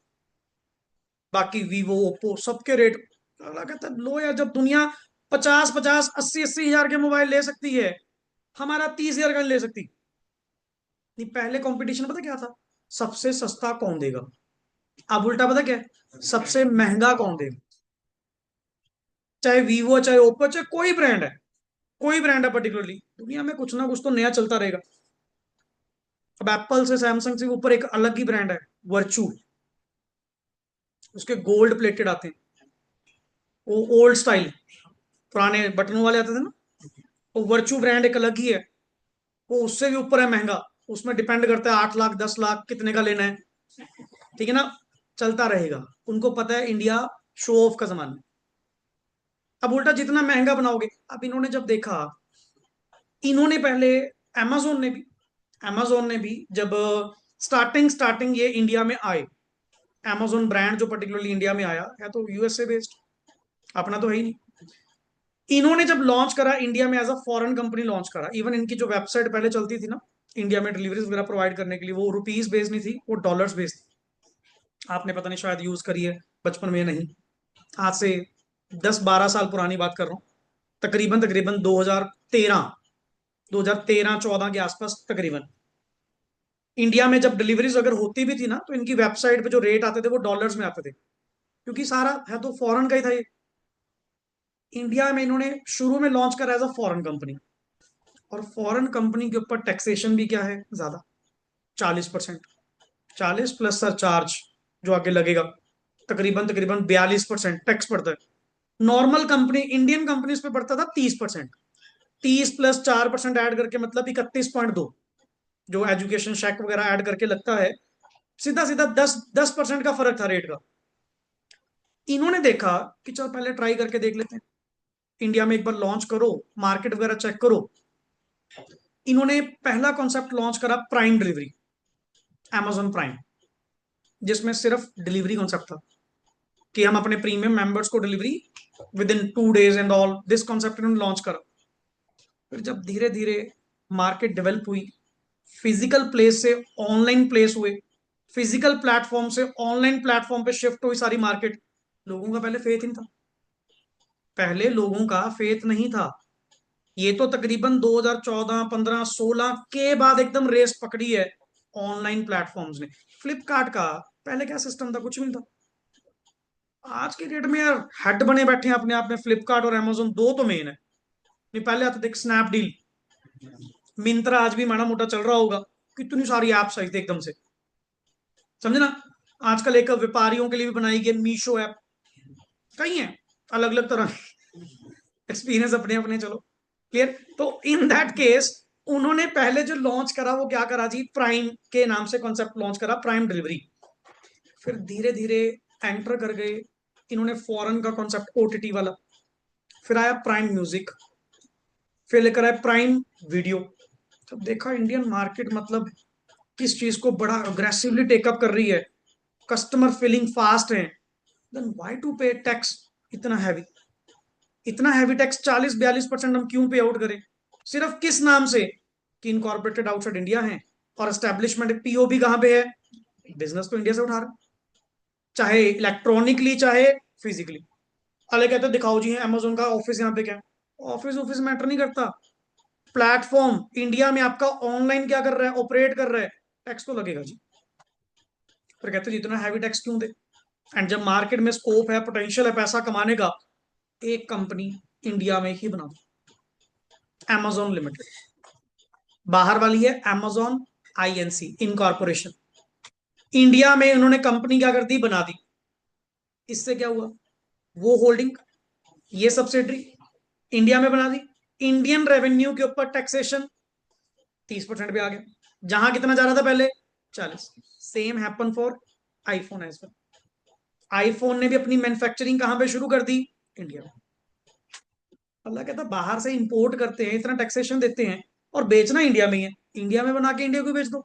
[SPEAKER 1] बाकी वीवो, ओप्पो, सबके रेट। अगला कहता है लो यार, जब दुनिया 50-50, 80-80 हजार के मोबाइल ले सकती है, हमारा 30 हजार का नहीं ले सकती। नहीं, पहले कंपटीशन पता क्या था, सबसे सस्ता कौन देगा। अब उल्टा पता क्या है, सबसे महंगा कौन देगा। चाहे वीवो, चाहे ओप्पो, चाहे कोई ब्रांड है, कोई ब्रांड है पर्टिकुलरली, दुनिया में कुछ ना कुछ तो नया चलता रहेगा। अब एप्पल से, सैमसंग से ऊपर एक अलग ही ब्रांड है, वर्चू, उसके गोल्ड प्लेटेड आते हैं, वो ओल्ड स्टाइल, पुराने बटनों वाले आते थे ना, वो वर्चू ब्रांड एक अलग ही है, वो उससे भी ऊपर है महंगा। उसमें डिपेंड करता है 8 लाख 10 लाख कितने का लेना है, ठीक है ना, चलता रहेगा। उनको पता है इंडिया शो ऑफ का जमाना है। अब उल्टा जितना महंगा बनाओगे, अब इन्होंने जब देखा, इन्होंने पहले, amazon ने भी amazon ने भी जब स्टार्टिंग स्टार्टिंग ये इंडिया में आए, amazon ब्रांड जो पर्टिकुलरली इंडिया में आया है तो यूएसए बेस्ड, अपना तो है ही नहीं। इन्होंने जब लॉन्च करा इंडिया में as a foreign company launch करा, इवन इनकी जो वेबसाइट पहले चलती थी ना इंडिया में डिलीवरीज वगैरह प्रोवाइड करने के लिए, वो रुपीज बेस्ड नहीं थी, वो डॉलर्स बेस्ड थी। आपने पता नहीं शायद यूज करी है बचपन में, नहीं, आज से 10-12 साल पुरानी बात कर रहा हूँ, तकरीबन तकरीबन 2013 के आसपास तकरीबन। इंडिया में जब डिलीवरीज अगर होती भी थी ना, तो इनकी वेबसाइट पे जो रेट आते थे वो डॉलर्स में आते थे, क्योंकि सारा है तो फॉरेन का ही था ये। इंडिया में इन्होंने शुरू में लॉन्च करा एज अ फॉरेन कंपनी, और फॉरेन कंपनी के ऊपर टैक्सेशन भी क्या है, ज्यादा, 40%। 40 प्लस सरचार्ज जो आगे लगेगा, तकरीबन तकरीबन 42% टैक्स पड़ता है। नॉर्मल कंपनी, इंडियन कंपनीज पे पड़ता था 30%। 30 + 4% ऐड करके मतलब 31.2, जो एजुकेशन शेक वगैरह ऐड करके लगता है, सीधा सीधा 10% का फर्क था रेट का। इन्होंने देखा कि चलो पहले ट्राई करके देख लेते हैं, इंडिया में एक बार लॉन्च करो, मार्केट वगैरह चेक करो। इन्होंने पहला कॉन्सेप्ट लॉन्च करा, प्राइम डिलीवरी, Amazon प्राइम, जिसमें सिर्फ डिलीवरी कॉन्सेप्ट था कि हम अपने प्रीमियम मेंबर्स को delivery with in 2 days and all, this concept इन्होंने लॉन्च करा। फिर जब धीरे धीरे मार्केट डेवलप हुई, फिजिकल प्लेस से ऑनलाइन प्लेस हुए, फिजिकल प्लेटफॉर्म से ऑनलाइन प्लेटफॉर्म पे शिफ्ट हुई सारी मार्केट, लोगों का पहले फेथ ही नहीं था। पहले लोगों का फेथ नहीं था। ये तो तकरीबन 2014, 15, 16 के बाद एकदम रेस पकड़ी है ऑनलाइन प्लेटफॉर्म्स ने। फ्लिपकार्ट का पहले क्या सिस्टम था, कुछ भी नहीं था। आज के डेट में यार हेड बने बैठे हैं अपने आप में, फ्लिपकार्ट और Amazon दो तो मेन है। नहीं पहले आते थे स्नैपडील, मिंत्रा आज भी माड़ा मोटा चल रहा होगा, कितनी सारी एप्स आई थी एकदम से, समझे ना। आजकल एक व्यापारियों के लिए भी बनाई गई मीशो ऐप, कई है अलग अलग तरह, एक्सपीरियंस अपने अपने, चलो क्लियर। तो इन दैट केस उन्होंने पहले जो लॉन्च करा वो क्या करा जी, प्राइम के नाम से कॉन्सेप्ट लॉन्च करा, प्राइम डिलीवरी। फिर धीरे धीरे एंटर कर गए इन्होंने फॉरेन का कॉन्सेप्ट, ओटीटी वाला। फिर आया प्राइम म्यूजिक, फिर लेकर आया प्राइम वीडियो। तब देखा इंडियन मार्केट मतलब किस चीज को बड़ा अग्रेसिवली टेकअप कर रही है, कस्टमर फीलिंग फास्ट है, देन व्हाई टू पे टैक्स इतना हैवी। इतना हैवी टैक्स 40-42% हम क्यों पे आउट करें, सिर्फ किस नाम से कि इनकॉर्पोरेटेड आउटसाइड इंडिया है, और एस्टेब्लिशमेंट पीओबी कहां पे है, बिजनेस तो इंडिया से उठा रहा, चाहे इलेक्ट्रॉनिकली चाहे फिजिकली। अलग कहते हैं दिखाओ जी अमेजोन का ऑफिस यहाँ पे क्या, ऑफिस ऑफिस मैटर नहीं करता। प्लेटफॉर्म इंडिया में आपका ऑनलाइन क्या कर रहा है, ऑपरेट कर रहा है, टैक्स तो लगेगा जी। फिर कहते हैं जितना हैवी टैक्स क्यों दे। एंड जब मार्केट में स्कोप है, पोटेंशियल है पैसा कमाने का, एक कंपनी इंडिया में ही बना दो, Amazon लिमिटेड। बाहर वाली है Amazon INC इनकॉर्पोरेशन, इंडिया में उन्होंने कंपनी क्या कर दी, बना दी। इससे क्या हुआ, वो होल्डिंग, ये सब्सिडरी इंडिया में बना दी, इंडियन रेवेन्यू के ऊपर टैक्सेशन 30% पे आ गया, जहां कितना जा रहा था पहले, 40। Same happen for iPhone as well. IPhone ने भी अपनी मैन्युफैक्चरिंग कहां पे शुरू कर दी, इंडिया में। अल्लाह कहता बाहर से इंपोर्ट करते हैं, इतना टैक्सेशन देते हैं, और बेचना इंडिया में ही है, इंडिया में बना के इंडिया को बेच दो।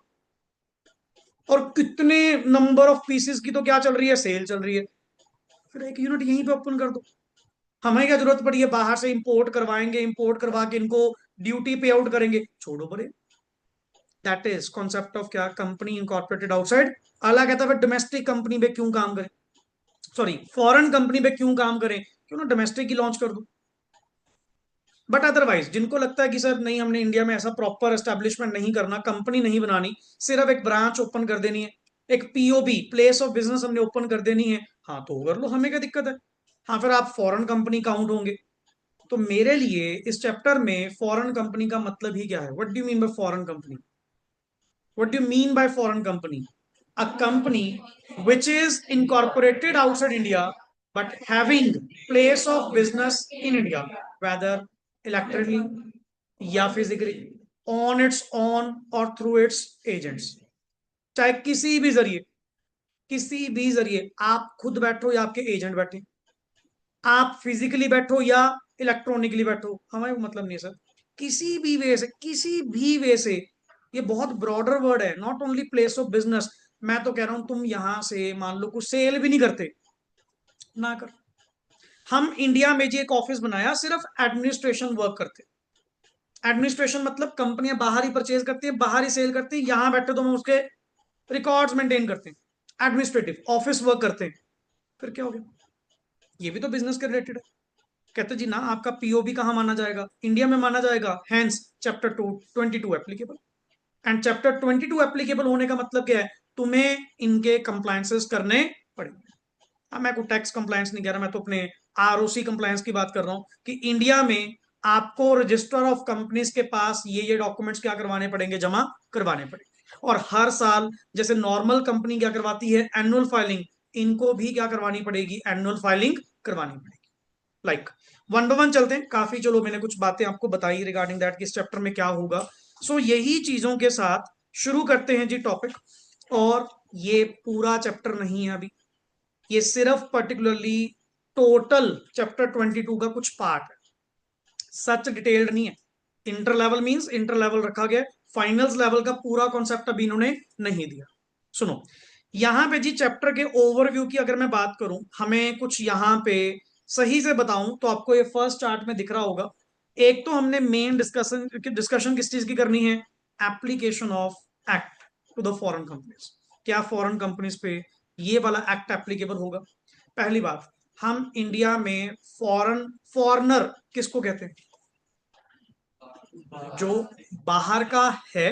[SPEAKER 1] और कितने नंबर ऑफ पीसेस की तो क्या चल रही है, सेल चल रही है। फिर एक यूनिट यहीं पे ओपन कर दो। हमें क्या जरूरत पड़ी है, बाहर से इंपोर्ट करवाएंगे, इंपोर्ट करवा के इनको ड्यूटी पे आउट करेंगे, छोड़ो बड़े। दैट इज कॉन्सेप्ट ऑफ क्या, कंपनी इनकॉर्पोरेटेड आउटसाइड। अल्लाह कहता है डोमेस्टिक कंपनी पे क्यों काम करें, सॉरी फॉरेन कंपनी पे क्यों काम करें, क्यों ना डोमेस्टिक ही लॉन्च कर दो। बट अदरवाइज जिनको लगता है कि सर नहीं हमने इंडिया में ऐसा प्रॉपर एस्टेब्लिशमेंट नहीं करना, कंपनी नहीं बनानी, सिर्फ एक ब्रांच ओपन कर देनी है, एक पीओबी प्लेस ऑफ बिजनेस हमने ओपन कर देनी है, हाँ तो कर लो, हमें क्या दिक्कत है। हाँ फिर आप फॉरेन कंपनी काउंट होंगे। तो मेरे लिए इस चैप्टर में फॉरेन कंपनी का मतलब ही क्या है, what do you mean by foreign company, what do you mean by foreign company, a company which is incorporated outside India but having place of business in India, whether electrically या physically, on its own or through its agents, चाहे किसी भी जरिए आप खुद बैठो या आपके एजेंट बैठे, आप फिजिकली बैठो या इलेक्ट्रॉनिकली बैठो, हमें मतलब नहीं है सर, किसी भी वे से, किसी भी वे से। ये बहुत ब्रॉडर वर्ड है, not only place of business. मैं तो कह रहा हूं तुम यहां से मान लो कुछ सेल भी नहीं करते, ना कर। हम इंडिया में जी एक ऑफिस बनाया, सिर्फ एडमिनिस्ट्रेशन वर्क करते। एडमिनिस्ट्रेशन मतलब कंपनियां बाहर ही परचेज करती है, बाहर ही सेल करती है, यहां बैठे तो हम उसके रिकॉर्ड्स मेंटेन करते हैं, एडमिनिस्ट्रेटिव ऑफिस वर्क करते हैं। फिर क्या हो गया, ये भी तो बिजनेस के रिलेटेड है। कहते जी ना आपका पीओबी कहां माना जाएगा, इंडिया में माना जाएगा, hence chapter 22 applicable. And chapter 22 applicable होने का मतलब क्या है, तुम्हें इनके कंप्लायंसेस करने पड़ेंगे। अब मैं कोई टैक्स कंप्लायंस नहीं कह रहा, मैं तो अपने आरओसी कंप्लायंस की बात कर रहा हूं कि इंडिया में आपको रजिस्टर ऑफ कंपनीज के पास ये डॉक्यूमेंट्स क्या करवाने पड़ेंगे, जमा करवाने पड़ेंगे। और हर साल जैसे नॉर्मल कंपनी क्या करवाती है, एनुअल फाइलिंग, इनको भी क्या करवानी पड़ेगी, एनुअल फाइलिंग करवानी पड़ेगी। लाइक वन बाय वन चलते हैं, काफी चलो मैंने कुछ बातें आपको बताई रिगार्डिंग दैट कि इस चैप्टर में क्या होगा। सो यही चीजों के साथ शुरू करते हैं जी टॉपिक। और ये पूरा चैप्टर नहीं है अभी, ये सिर्फ पर्टिकुलरली टोटल चैप्टर 22 का कुछ पार्ट है, सच डिटेल्ड नहीं है। Inter level means inter level रखा गया, फाइनल्स लेवल का पूरा कॉन्सेप्ट अभी इन्होंने नहीं दिया। सुनो, यहां पे जी चैप्टर के ओवरव्यू की अगर मैं बात करूं, हमें कुछ यहां पे सही से बताऊं तो आपको ये फर्स्ट चार्ट में दिख रहा होगा। एक तो हमने मेन डिस्कशन किस चीज की करनी है, application of act to the foreign companies. क्या फॉरेन कंपनीज पे ये वाला एक्ट एप्लीकेबल होगा? पहली बात, हम इंडिया में फॉरनर किसको कहते हैं? जो बाहर का है,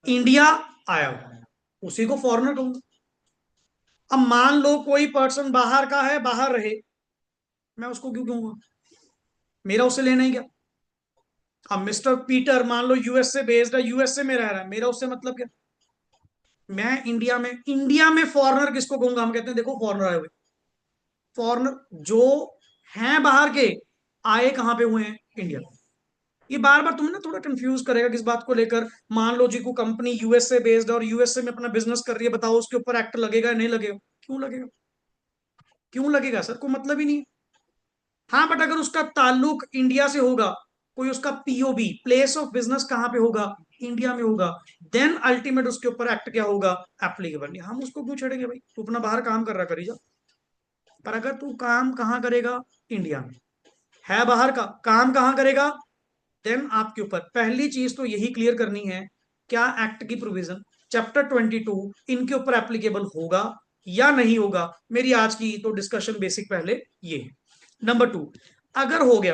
[SPEAKER 1] इंडिया आया हुआ, उसी को फॉरेनर कहूंगा। अब मान लो कोई पर्सन बाहर का है, बाहर रहे, मैं उसको क्यों कहूंगा, मेरा उससे लेना ही क्या। अब मिस्टर पीटर मान लो यूएस से बेस्ड है, यूएसए में रह रहा है, मेरा उससे मतलब क्या। मैं इंडिया में फॉरेनर किसको कहूंगा, हम कहते हैं देखो फॉरेनर आए हुए। फॉरेनर जो हैं बाहर के, आए कहां पे हुए हैं, इंडिया। ये बार बार तुम्हें ना थोड़ा कंफ्यूज करेगा किस बात को लेकर। मान लो जी को कंपनी यूएसए बेस्ड और यूएसए में अपना बिजनेस कर रही है, बताओ उसके ऊपर एक्ट लगेगा या नहीं लगेगा? क्यों लगेगा, क्यों लगेगा सर, कोई मतलब ही नहीं है। हाँ बट अगर उसका ताल्लुक इंडिया से होगा, कोई उसका पीओबी प्लेस ऑफ बिजनेस कहाँ पे होगा, इंडिया में होगा, देन अल्टीमेट उसके ऊपर एक्ट क्या होगा, एप्लीकेबल। नहीं, हम उसको क्यों छेड़ेंगे भाई, तू अपना बाहर काम कर रहा करी जा। पर अगर तू काम कहाँ करेगा, इंडिया में है, बाहर का काम कहाँ करेगा, देन आपके ऊपर पहली चीज तो यही क्लियर करनी है, क्या एक्ट की प्रोविजन चैप्टर 22 इनके ऊपर एप्लीकेबल होगा या नहीं होगा। मेरी आज की तो डिस्कशन बेसिक पहले ये है। नंबर टू, अगर हो गया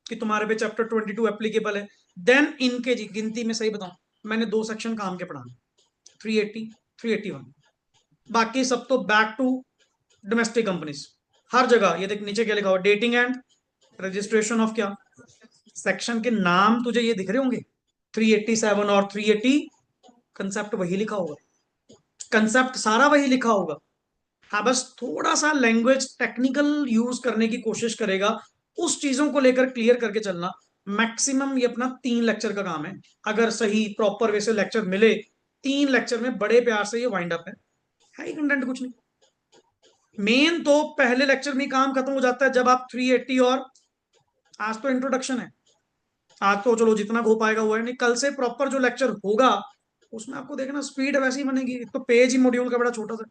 [SPEAKER 1] कि तुम्हारे पे चैप्टर 22 एप्लीकेबल है, देन इनके जी गिनती में सही बताऊं, मैंने दो सेक्शन काम के पढ़ाने, 380 381, बाकी सब तो बैक टू डोमेस्टिक कंपनीज। हर जगह ये देख नीचे क्या लिखा हुआ, डेटिंग एंड रजिस्ट्रेशन ऑफ क्या, सेक्शन के नाम तुझे ये दिख रहे होंगे, 387 और 380, कंसेप्ट वही लिखा होगा, कंसेप्ट सारा वही लिखा होगा। हाँ बस थोड़ा सा लैंग्वेज टेक्निकल यूज करने की कोशिश करेगा, उस चीजों को लेकर क्लियर करके चलना। मैक्सिमम ये अपना 3 लेक्चर का काम है, अगर सही प्रॉपर वे से लेक्चर मिले, 3 लेक्चर में बड़े प्यार से ये वाइंड अप है ही कंटेंट कुछ नहीं। मेन तो पहले लेक्चर में काम खत्म हो जाता है जब आप 380 और आज तो इंट्रोडक्शन है, आज तो चलो जितना हो पाएगा हुआ है, नहीं कल से प्रॉपर जो लेक्चर होगा उसमें आपको देखना स्पीड वैसी ही बनेगी। एक तो पेज ही मॉड्यूल का बड़ा छोटा सा,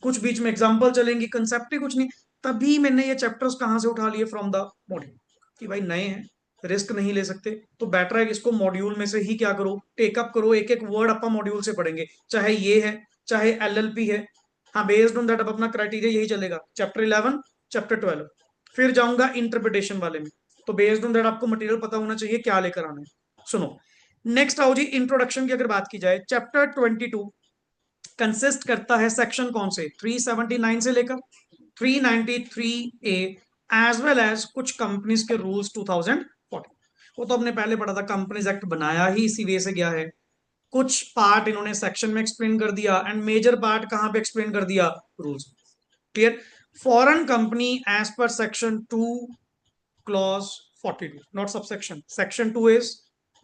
[SPEAKER 1] कुछ बीच में एग्जांपल चलेंगी, कंसेप्ट ही कुछ नहीं। तभी मैंने ये चैप्टर्स कहाँ से उठा लिए, फ्रॉम द मॉड्यूल, कि भाई नए हैं, रिस्क नहीं ले सकते, तो बेटर है कि इसको मॉड्यूल में से ही क्या करो, टेकअप करो। एक एक वर्ड अपन मॉड्यूल से पढ़ेंगे, चाहे ये है चाहे एलएलपी है। हाँ बेस्ड ऑन दैट अब अपना क्राइटेरिया यही चलेगा, चैप्टर 11 चैप्टर 12, फिर जाऊंगा इंटरप्रिटेशन वाले में। तो बेस्ड ऑन दैट आपको मटेरियल पता होना चाहिए क्या लेकर आना है। सुनो, नेक्स्ट आओ जी, इंट्रोडक्शन की अगर बात की जाए, चैप्टर 22 कंसिस्ट करता है सेक्शन कौन से, 379 से लेकर 393 ए, एज वेल एज कुछ कंपनीज के रूल्स 2014। वो तो हमने पहले पढ़ा था, कंपनीज एक्ट बनाया ही इसी वे से गया है। कुछ पार्ट इन्होंने सेक्शन में एक्सप्लेन कर दिया, एंड मेजर पार्ट कहां पे एक्सप्लेन कर दिया, rules. Clear. Foreign company as per section 2 clause 42, not sub section, section 2 is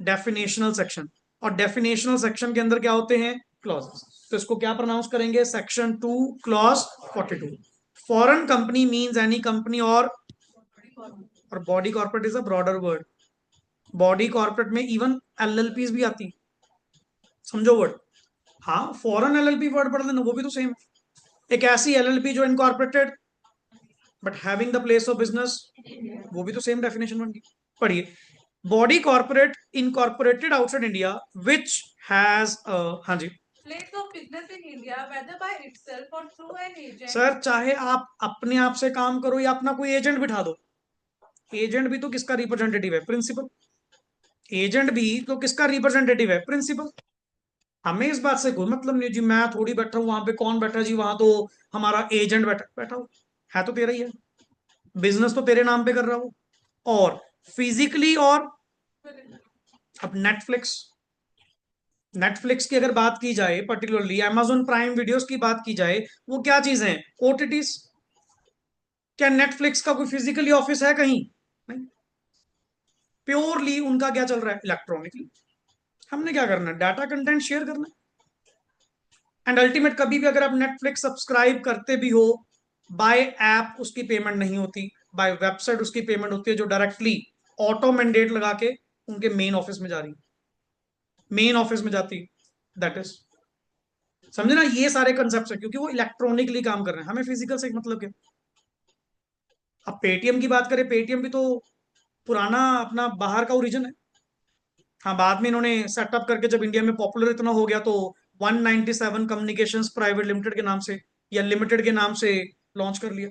[SPEAKER 1] definitional section, और डेफिनेशनल सेक्शन के अंदर क्या होते हैं, क्लॉजेस। तो इसको क्या प्रोनाउंस करेंगे, section 2 clause 42। Foreign company means any company, और body corporate is a broader word. Body corporate में इवन एलएलपीज भी आती, समझो वर्ड। हाँ फॉरेन एलएलपी वर्ड पढ़ लेना, वो भी तो सेम है। एक ऐसी एलएलपी जो incorporated but having the place of business, वो भी तो सेम डेफिनेशन बन गई। पढ़िए, body corporate incorporated outside India which has, हाँ जी,
[SPEAKER 2] place of business in India, whether by itself or through an agent.
[SPEAKER 1] Sir चाहे आप अपने आप से काम करो या अपना कोई एजेंट बिठा दो, एजेंट भी तो किसका रिप्रेजेंटेटिव है, प्रिंसिपल। एजेंट भी तो किसका रिप्रेजेंटेटिव है, प्रिंसिपल। हमें इस बात से कोई मतलब नहीं जी, मैं थोड़ी बैठा हूं वहां पे, कौन बैठा जी वहां, तो हमारा एजेंट बैठा बैठा हो, है तो तेरा ही है, बिजनेस तो तेरे नाम पे कर रहा हो। और फिजिकली और अब नेटफ्लिक्स की अगर बात की जाए, पर्टिकुलरली amazon प्राइम वीडियोस की बात की जाए, वो क्या चीज है? ओटीटीज। क्या नेटफ्लिक्स का कोई फिजिकली ऑफिस है कहीं? नहीं। प्योरली उनका क्या चल रहा है? इलेक्ट्रॉनिकली। हमने क्या करना है? डाटा कंटेंट शेयर करना है। एंड अल्टीमेट, कभी भी अगर आप नेटफ्लिक्स सब्सक्राइब करते भी हो, बाय ऐप उसकी पेमेंट नहीं होती, बाय वेबसाइट उसकी पेमेंट होती है, जो डायरेक्टली ऑटो मैंडेट लगा के उनके मेन ऑफिस में जा रही, मेन ऑफिस में जाती। दैट इज, समझे ना? ये सारे कंसेप्ट है, क्योंकि वो इलेक्ट्रॉनिकली काम कर रहे हैं, हमें फिजिकल से मतलब क्या। अब पेटीएम की बात करें, पेटीएम भी तो पुराना अपना बाहर का ओरिजिन है। हाँ, बाद में इन्होंने सेटअप करके जब इंडिया में पॉपुलर इतना हो गया तो 197 कम्युनिकेशंस प्राइवेट लिमिटेड के नाम से या लिमिटेड के नाम से लॉन्च कर लिया।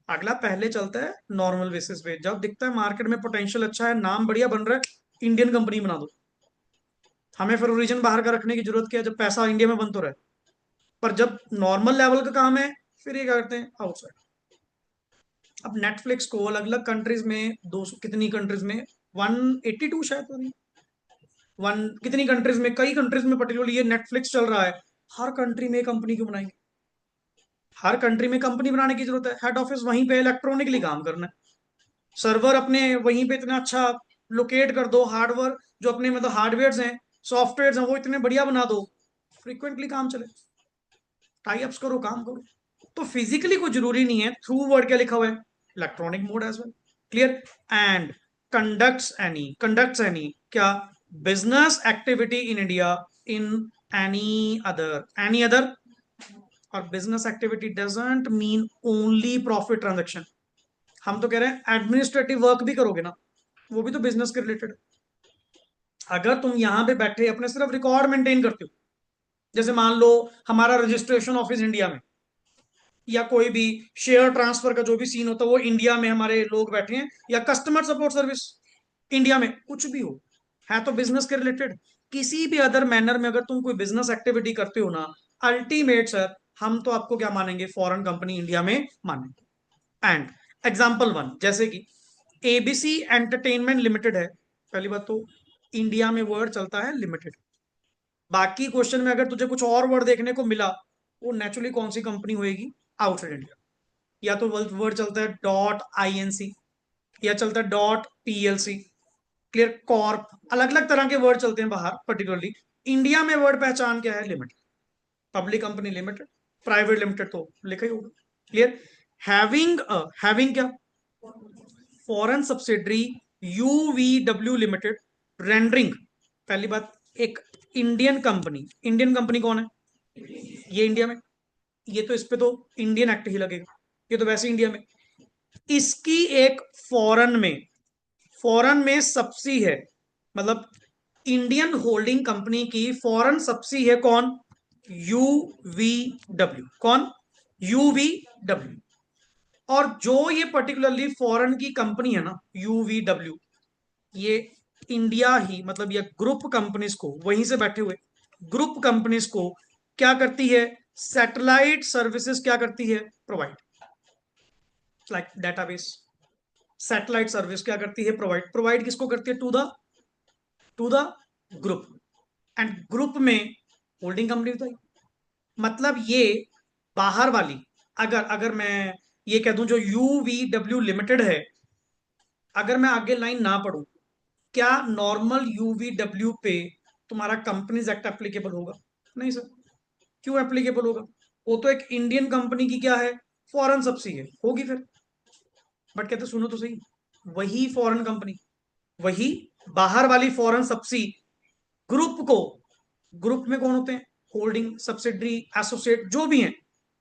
[SPEAKER 1] अगला पहले चलता है नॉर्मल बेसिस पे, जब दिखता है मार्केट में पोटेंशियल अच्छा है, नाम बढ़िया बन रहा है, इंडियन कंपनी बना दो। हमें फिर ओरिजिन बाहर का रखने की जरूरत क्या है, जब पैसा इंडिया में बन तो रहा है। पर जब नॉर्मल लेवल का काम है, फिर ये क्या करते हैं? आउटसाइड। अब नेटफ्लिक्स को अलग अलग कंट्रीज में, 200 कितनी कंट्रीज में, 182 शायद, वन कितनी कंट्रीज में, कई कंट्रीज में पर्टिकुलरली ये नेटफ्लिक्स चल रहा है। हर कंट्री में कंपनी क्यों बनाएंगे? हर कंट्री में कंपनी बनाने की जरूरत है, हेड ऑफिस वहीं पे इलेक्ट्रॉनिकली काम करना है, सर्वर अपने वहीं पे इतना अच्छा लोकेट कर दो, हार्डवेयर जो अपने मतलब हार्डवेयर हैं, सॉफ्टवेयर हैं, वो इतने बढ़िया बना दो, फ्रीक्वेंटली काम चले, टाई अप्स करो, काम करो। तो फिजिकली कोई जरूरी नहीं है, थ्रू वर्ड क्या लिखा हुआ है? Electronic mode as well. Clear? And conducts any क्या? Business activity in India in any other. और business activity doesn't mean only profit transaction. हम तो कह रहे हैं एडमिनिस्ट्रेटिव वर्क भी करोगे ना, वो भी तो बिजनेस के रिलेटेड है। अगर तुम यहां पे बैठे अपने सिर्फ रिकॉर्ड मेंटेन करते हो, जैसे मान लो हमारा रजिस्ट्रेशन ऑफिस इंडिया में, या कोई भी शेयर ट्रांसफर का जो भी सीन होता है वो इंडिया में हमारे लोग बैठे हैं, या कस्टमर सपोर्ट सर्विस इंडिया में, कुछ भी हो, है तो बिजनेस के रिलेटेड। किसी भी अदर मैनर में अगर तुम कोई बिजनेस एक्टिविटी करते हो ना, अल्टीमेट सर, हम तो आपको क्या मानेंगे? फॉरेन कंपनी इंडिया में मानेंगे। एंड एग्जाम्पल वन, जैसे कि एबीसी एंटरटेनमेंट लिमिटेड है। पहली बात तो इंडिया में वर्ड चलता है लिमिटेड। बाकी क्वेश्चन में अगर तुझे कुछ और वर्ड देखने को मिला, वो नेचुरली कौन सी कंपनी होएगी? Outside India. या तो वर्ड चलता है डॉट आईएनसी, या चलता है डॉट पीएलसी, क्लियर, कॉर्प, अलग अलग तरह के वर्ड चलते हैं बाहर। पर्टिकुलरली इंडिया में वर्ड पहचान क्या है? Limited. Public company limited, private limited तो लिखा ही होगा। क्लियर? हैविंग क्या? Foreign subsidiary UVW limited, rendering. पहली बात, एक इंडियन कंपनी कौन है? ये इंडिया में, ये तो इस पे तो इंडियन एक्ट ही लगेगा, ये तो वैसे इंडिया में। इसकी एक फॉरेन में, सब्सी है, मतलब इंडियन होल्डिंग कंपनी की फॉरेन सब्सी है कौन? यूवीडब्ल्यू। कौन? यूवीडब्ल्यू। और जो ये पर्टिकुलरली फॉरेन की कंपनी है ना, यूवीडब्ल्यू, ये इंडिया ही, मतलब ये ग्रुप कंपनीज को, वहीं से बैठे हुए ग्रुप कंपनीज को क्या करती है? सैटेलाइट सर्विसेज क्या करती है? Provide, like database. Satellite service क्या करती है? प्रोवाइड। प्रोवाइड किसको करती है? To the group. And group में होल्डिंग कंपनी तो है। मतलब ये बाहर वाली, अगर अगर मैं ये कह दूं जो यूवीडब्ल्यू लिमिटेड है, अगर मैं आगे लाइन ना पढ़ूं, क्या नॉर्मल यूवीडब्ल्यू पे तुम्हारा कंपनीज एक्ट एप्लीकेबल होगा? नहीं सर। क्यों एप्लीकेबल होगा? वो तो एक इंडियन कंपनी की क्या है? फॉरेन सब्सी है, होगी फिर। बट कहते सुनो तो सही, वही फॉरेन कंपनी, वही बाहर वाली फॉरेन सब्सी ग्रुप को, ग्रुप में कौन होते हैं? होल्डिंग, सब्सिडरी, एसोसिएट, जो भी हैं,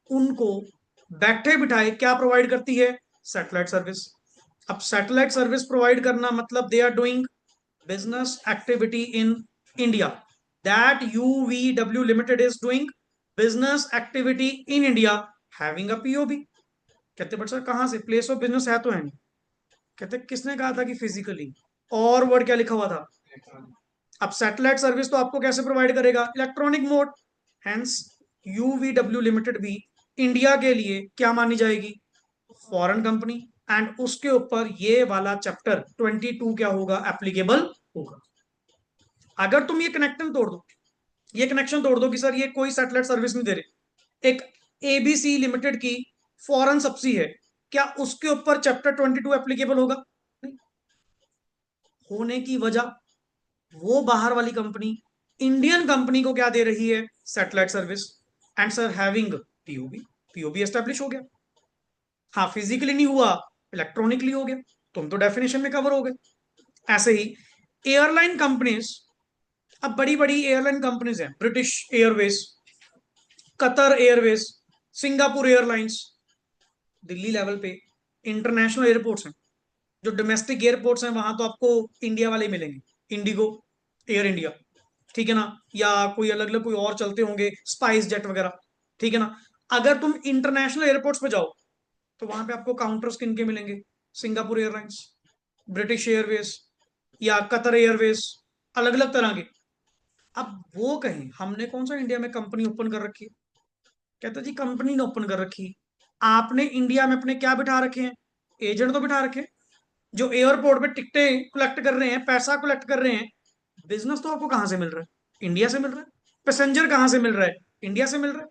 [SPEAKER 1] उनको बैठे बिठाए क्या प्रोवाइड करती है? Satellite service. अब सैटेलाइट सर्विस प्रोवाइड करना मतलब they are doing business activity in India. That UVW Limited is doing business activity in India, having a POB। कहते बट सर कहां से? प्लेस ऑफ बिजनेस है तो है नहीं। कहते किसने कहा था कि फिजिकली? और वर्ड क्या लिखा हुआ था? अब सैटेलाइट सर्विस तो आपको कैसे प्रोवाइड करेगा? Electronic mode. Hence UVW limited भी इंडिया के लिए क्या मानी जाएगी? Foreign company. एंड उसके ऊपर ये वाला चैप्टर 22 क्या होगा, एप्लीकेबल होगा। अगर तुम ये कनेक्शन तोड़ दो, ये कनेक्शन तोड़ दो कि सर ये कोई सैटेलाइट सर्विस नहीं दे रहे, एक एबीसी लिमिटेड की फॉरेन सब्सी है, क्या उसके ऊपर चैप्टर 22 एप्लीकेबल होगा? नहीं। होने की वजह, वो बाहर वाली कंपनी इंडियन कंपनी को क्या दे रही है, satellite service, and sir having POB, POB establish हो गया। हाँ, फिजिकली नहीं हुआ, इलेक्ट्रॉनिकली हो गया, तुम तो डेफिनेशन में कवर हो गए। ऐसे ही एयरलाइन कंपनीज, अब बड़ी बड़ी एयरलाइन कंपनीज हैं, British Airways, Qatar Airways, Singapore airlines, Delhi level पे इंटरनेशनल एयरपोर्ट्स हैं। जो डोमेस्टिक एयरपोर्ट्स हैं वहां तो आपको इंडिया वाले मिलेंगे, इंडिगो, एयर इंडिया, ठीक है ना, या कोई अलग अलग कोई और चलते होंगे, स्पाइस जेट वगैरह, ठीक है ना। अगर तुम इंटरनेशनल एयरपोर्ट्स पे जाओ तो वहां पे आपको काउंटर्स किन के मिलेंगे, सिंगापुर एयरलाइंस, ब्रिटिश एयरवेज या कतर एयरवेज, अलग अलग तरह के। अब वो कहें हमने कौन सा इंडिया में कंपनी ओपन कर रखी है, कहते जी कंपनी ने ओपन कर रखी। आपने इंडिया में अपने क्या बिठा रखे हैं, एजेंट तो बिठा रखे हैं, जो एयरपोर्ट पे टिकटें कलेक्ट कर रहे हैं, पैसा कलेक्ट कर रहे हैं। बिजनेस तो आपको कहां से मिल रहा है, इंडिया से मिल रहा है। पैसेंजर कहां से मिल रहा है, इंडिया से मिल रहा है।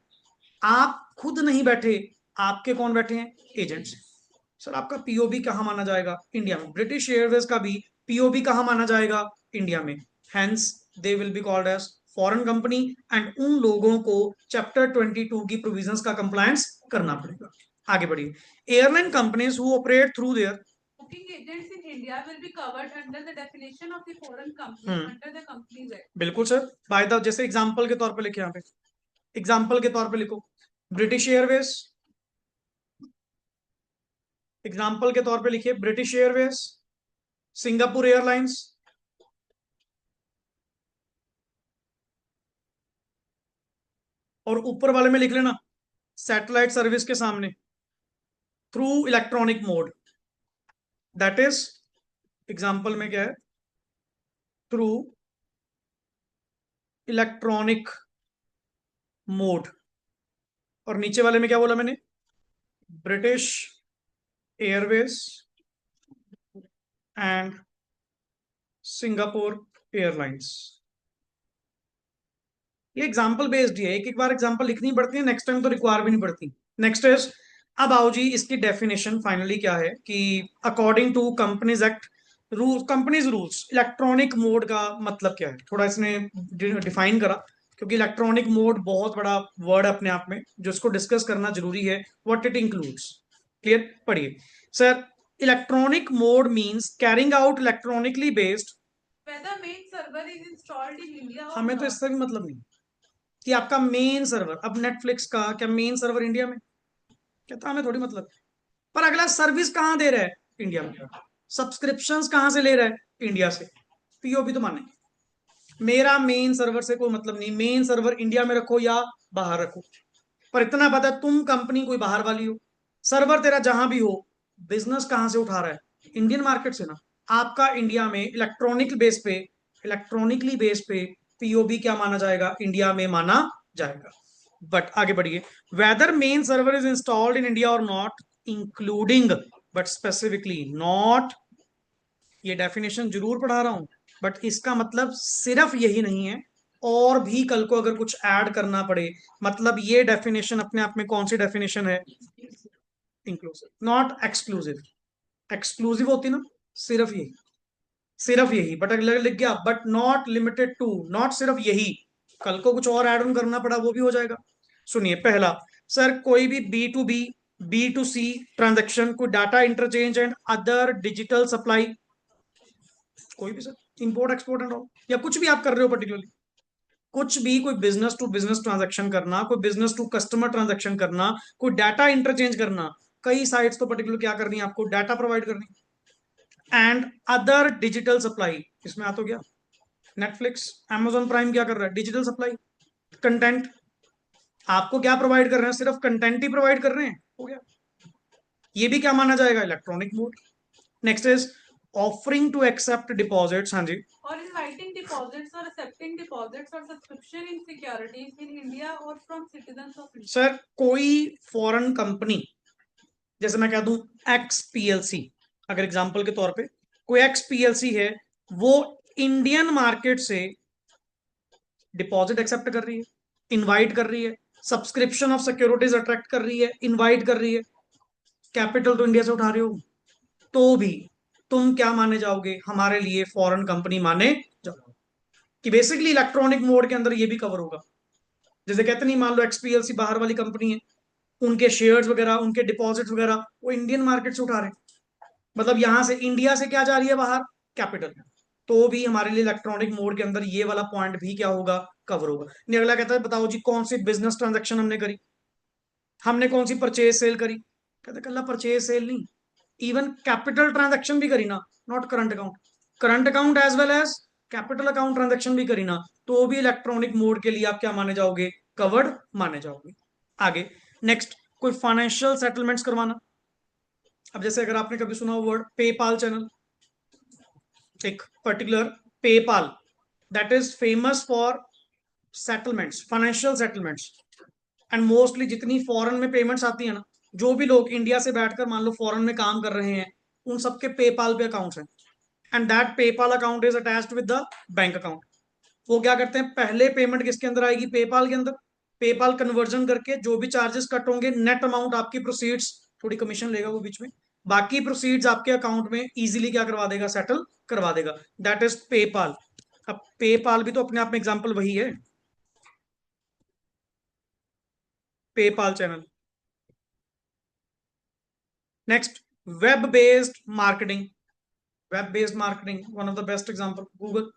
[SPEAKER 1] आप खुद नहीं बैठे, आपके कौन बैठे हैं, एजेंट्स। सर आपका पीओबी कहां माना जाएगा, इंडिया में। ब्रिटिश एयरवेज का भी पीओबी कहां माना जाएगा, इंडिया में। Hence they will be called as foreign company, and उन लोगों को चैप्टर 22 की प्रोविजंस का कंप्लायंस करना पड़ेगा। आगे बढ़िए। Airline companies who operate through their,
[SPEAKER 2] booking agents in India will be covered under the definition of the foreign company under the Companies Act.
[SPEAKER 1] बिल्कुल सर, बाय द, जैसे एग्जांपल के तौर पे लिखे यहाँ पे, एग्जांपल के तौर पे लिखो, ब्रिटिश एयरवेज, एग्जांपल के तौर पे लिखिए ब्रिटिश एयरवेज, सिंगापुर एयरलाइंस, और ऊपर वाले में लिख लेना सैटेलाइट सर्विस के सामने through electronic mode, that is, example में क्या है, थ्रू इलेक्ट्रॉनिक मोड। और नीचे वाले में क्या बोला मैंने, British Airways and Singapore airlines. ये एग्जाम्पल बेस्ड है, एक एक बार एग्जाम्पल लिखनी पड़ती है, नेक्स्ट टाइम तो रिक्वायर भी नहीं पड़ती। नेक्स्ट इज, अब आओ जी इसकी डेफिनेशन फाइनली क्या है कि according to companies act rule, companies rules, electronic mode का मतलब क्या है, थोड़ा इसने डिफाइन करा, क्योंकि इलेक्ट्रॉनिक मोड बहुत बड़ा वर्ड अपने आप में, जो इसको डिस्कस करना जरूरी है, व्हाट इट इंक्लूड्स। क्लियर, पढ़िए sir. Electronic mode means carrying out electronically based,
[SPEAKER 2] Whether main server is installed in India or
[SPEAKER 1] हमें तो
[SPEAKER 2] not.
[SPEAKER 1] इससे भी मतलब नहीं कि आपका मेन सर्वर, अब नेटफ्लिक्स का क्या मेन सर्वर इंडिया में, कहता हमें थोड़ी मतलब। पर अगला सर्विस कहां दे रहा है, इंडिया में। सब्सक्रिप्शंस कहां से ले रहा है, इंडिया से। पीओबी तो माने, मेरा मेन सर्वर से कोई मतलब नहीं, मेन सर्वर इंडिया में रखो या बाहर रखो। पर इतना पता है तुम कंपनी कोई बाहर वाली हो, सर्वर तेरा जहां भी हो, बिजनेस कहां से उठा रहा है, इंडियन मार्केट से ना। आपका इंडिया में इलेक्ट्रॉनिक बेस पे, इलेक्ट्रॉनिकली बेस पे पीओबी क्या माना जाएगा, इंडिया में माना जाएगा। बट आगे बढ़िए, whether main server is installed in India और not, including but specifically not, ये डेफिनेशन जरूर पढ़ा रहा हूं, बट इसका मतलब सिर्फ यही नहीं है, और भी कल को अगर कुछ ऐड करना पड़े, मतलब ये डेफिनेशन अपने आप में कौन सी डेफिनेशन है, इंक्लूसिव नॉट एक्सक्लूसिव। एक्सक्लूसिव होती ना, सिर्फ यही, सिर्फ यही, बट अगर लिख गया but not limited to, not सिर्फ यही, कल को कुछ और ऐड ऑन करना पड़ा वो भी हो जाएगा। सुनिए पहला, सर कोई भी B B to C transaction, कोई data interchange and other digital supply, कोई भी sir import export and all, या कुछ भी आप कर रहे हो पर्टिकुलरली, कुछ भी, कोई बिजनेस टू बिजनेस ट्रांजैक्शन करना, कोई बिजनेस टू कस्टमर ट्रांजैक्शन करना, कोई डाटा इंटरचेंज करना, कई साइट्स तो पर्टिकुलर क्या करनी है आपको, डाटा प्रोवाइड करनी, एंड अदर डिजिटल सप्लाई, इसमें आ तो गया नेटफ्लिक्स, amazon प्राइम क्या कर रहा है, डिजिटल सप्लाई, कंटेंट, आपको क्या प्रोवाइड कर रहे हैं, सिर्फ कंटेंट ही प्रोवाइड कर रहे हैं, हो गया, ये भी क्या माना जाएगा, electronic mode. Next is offering to accept deposits, हाँ जी,
[SPEAKER 2] Or inviting deposits or accepting deposits or subscription in securities in India or from citizens of India.
[SPEAKER 1] Sir कोई फॉरेन कंपनी जैसे मैं कह दूं XPLC, अगर एग्जांपल के तौर पे कोई XPLC है, वो इंडियन मार्केट से डिपॉजिट एक्सेप्ट कर रही है, इनवाइट कर रही है, सब्सक्रिप्शन ऑफ सिक्योरिटीज अट्रैक्ट कर रही है, इनवाइट कर रही है, कैपिटल तो इंडिया से उठा रहे हो, तो भी तुम क्या माने जाओगे? हमारे लिए फॉरेन कंपनी माने जाओगे। कि बेसिकली इलेक्ट्रॉनिक मोड के अंदर ये भी कवर होगा। जैसे कहते नहीं, मान लो XPLC बाहर वाली कंपनी है, उनके शेयर्स वगैरह, उनके डिपॉजिट्स वगैरह वो इंडियन मार्केट से उठा रहे हैं, मतलब यहां से इंडिया से क्या जा रही है बाहर? कैपिटल। तो भी हमारे लिए इलेक्ट्रॉनिक मोड के अंदर ये वाला पॉइंट भी क्या होगा? कवर होगा। नहीं, अगला कहता है बताओ जी कौन सी बिजनेस ट्रांजेक्शन हमने करी, हमने कौन सी परचेज सेल करी? कहते कल्ला परचेज सेल नहीं, इवन कैपिटल ट्रांजेक्शन भी करी ना, not current account, current account as well as capital account transaction भी करी ना, तो भी इलेक्ट्रॉनिक मोड के लिए आप क्या माने जाओगे? कवर्ड माने जाओगे। आगे नेक्स्ट, कोई फाइनेंशियल सेटलमेंट्स करवाना। अब जैसे अगर आपने कभी सुना हो वर्ड पेपाल चैनल, एक particular PayPal that is famous for settlements, financial settlements, and mostly जितनी फॉरेन में पेमेंट्स आती है ना, जो भी लोग इंडिया से बैठकर मान लो फॉरेन में काम कर रहे हैं, उन सबके पेपाल पे अकाउंट्स हैं, and that PayPal account is attached with the bank account. वो क्या करते हैं, पहले पेमेंट किसके अंदर आएगी? पेपाल के अंदर। पेपाल कन्वर्जन करके जो भी चार्जेस कट होंगे, नेट अमाउंट आपकी प्रोसीड्स, थोड़ी कमीशन लेगा वो बीच में, बाकी प्रोसीड्स आपके अकाउंट में इजीली क्या करवा देगा? सेटल करवा देगा। That is PayPal. अब पेपाल भी तो अपने आप में एग्जांपल वही है, PayPal channel. Next, web based marketing. Web based marketing one of the best example Google.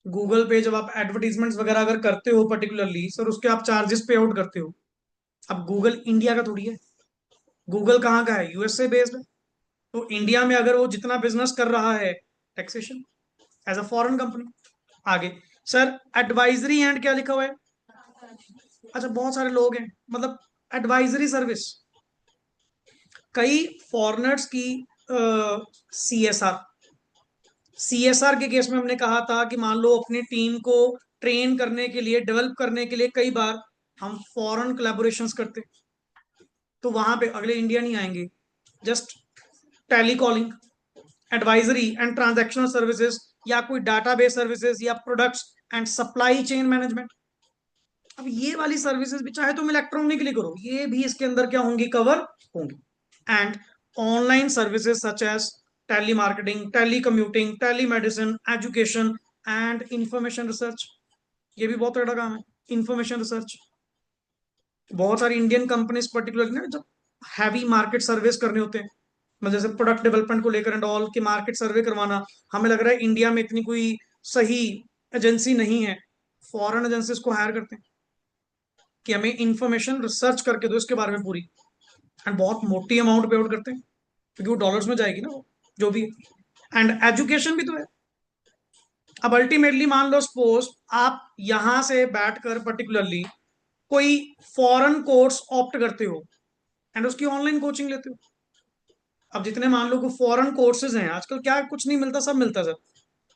[SPEAKER 1] Google पे जब आप एडवर्टीजमेंट्स वगैरह अगर करते हो पर्टिकुलरली सर, उसके आप चार्जेस पे आउट करते हो। अब गूगल इंडिया का थोड़ी है, गूगल कहाँ का है? USA बेस्ड है। तो इंडिया में अगर वो जितना बिजनेस कर रहा है, taxation as a foreign company. आगे सर, एडवाइजरी एंड क्या लिखा हुआ है? अच्छा, बहुत सारे लोग हैं, मतलब एडवाइजरी सर्विस। कई फॉरेनर्स की CSR, CSR के केस में हमने कहा था कि मान लो अपनी टीम को ट्रेन करने के लिए, डेवलप करने के लिए कई बार हम फॉरेन कोलैबोरेशंस करते, तो वहां पे अगले इंडिया नहीं आएंगे। Just telecalling, advisory and transactional services, या कोई डाटाबेस सर्विसेज, या products and supply chain management. अब ये वाली सर्विसेज भी चाहे तुम इलेक्ट्रॉनिकली करो, ये भी इसके अंदर क्या होंगी? कवर होंगी। And online services such as telemarketing, telecommuting, telemedicine, education and information research. ये भी बहुत बड़ा काम है, इंफॉर्मेशन रिसर्च। बहुत सारी इंडियन कंपनीज पर्टिकुलरली ना, जब हैवी मार्केट सर्वेस करने होते हैं, मतलब जैसे प्रोडक्ट डेवलपमेंट को लेकर एंड ऑल की मार्केट सर्वे करवाना, हमें लग रहा है इंडिया में इतनी कोई सही एजेंसी नहीं है, फॉरेन एजेंसीज को हायर करते हैं कि हमें इंफॉर्मेशन रिसर्च करके दो इसके बारे में पूरी, एंड बहुत मोटी अमाउंट पे आउट करते हैं, क्योंकि वो डॉलर्स में जाएगी ना वो, जो भी। एंड एजुकेशन भी तो है। अब अल्टीमेटली मान लो सपोज आप यहां से बैठकर पर्टिकुलरली कोई फॉरेन कोर्स ऑप्ट करते हो एंड उसकी ऑनलाइन कोचिंग लेते हो। अब जितने मान लो को फॉरेन कोर्सेज हैं आजकल, क्या कुछ नहीं मिलता? सब मिलता है सर,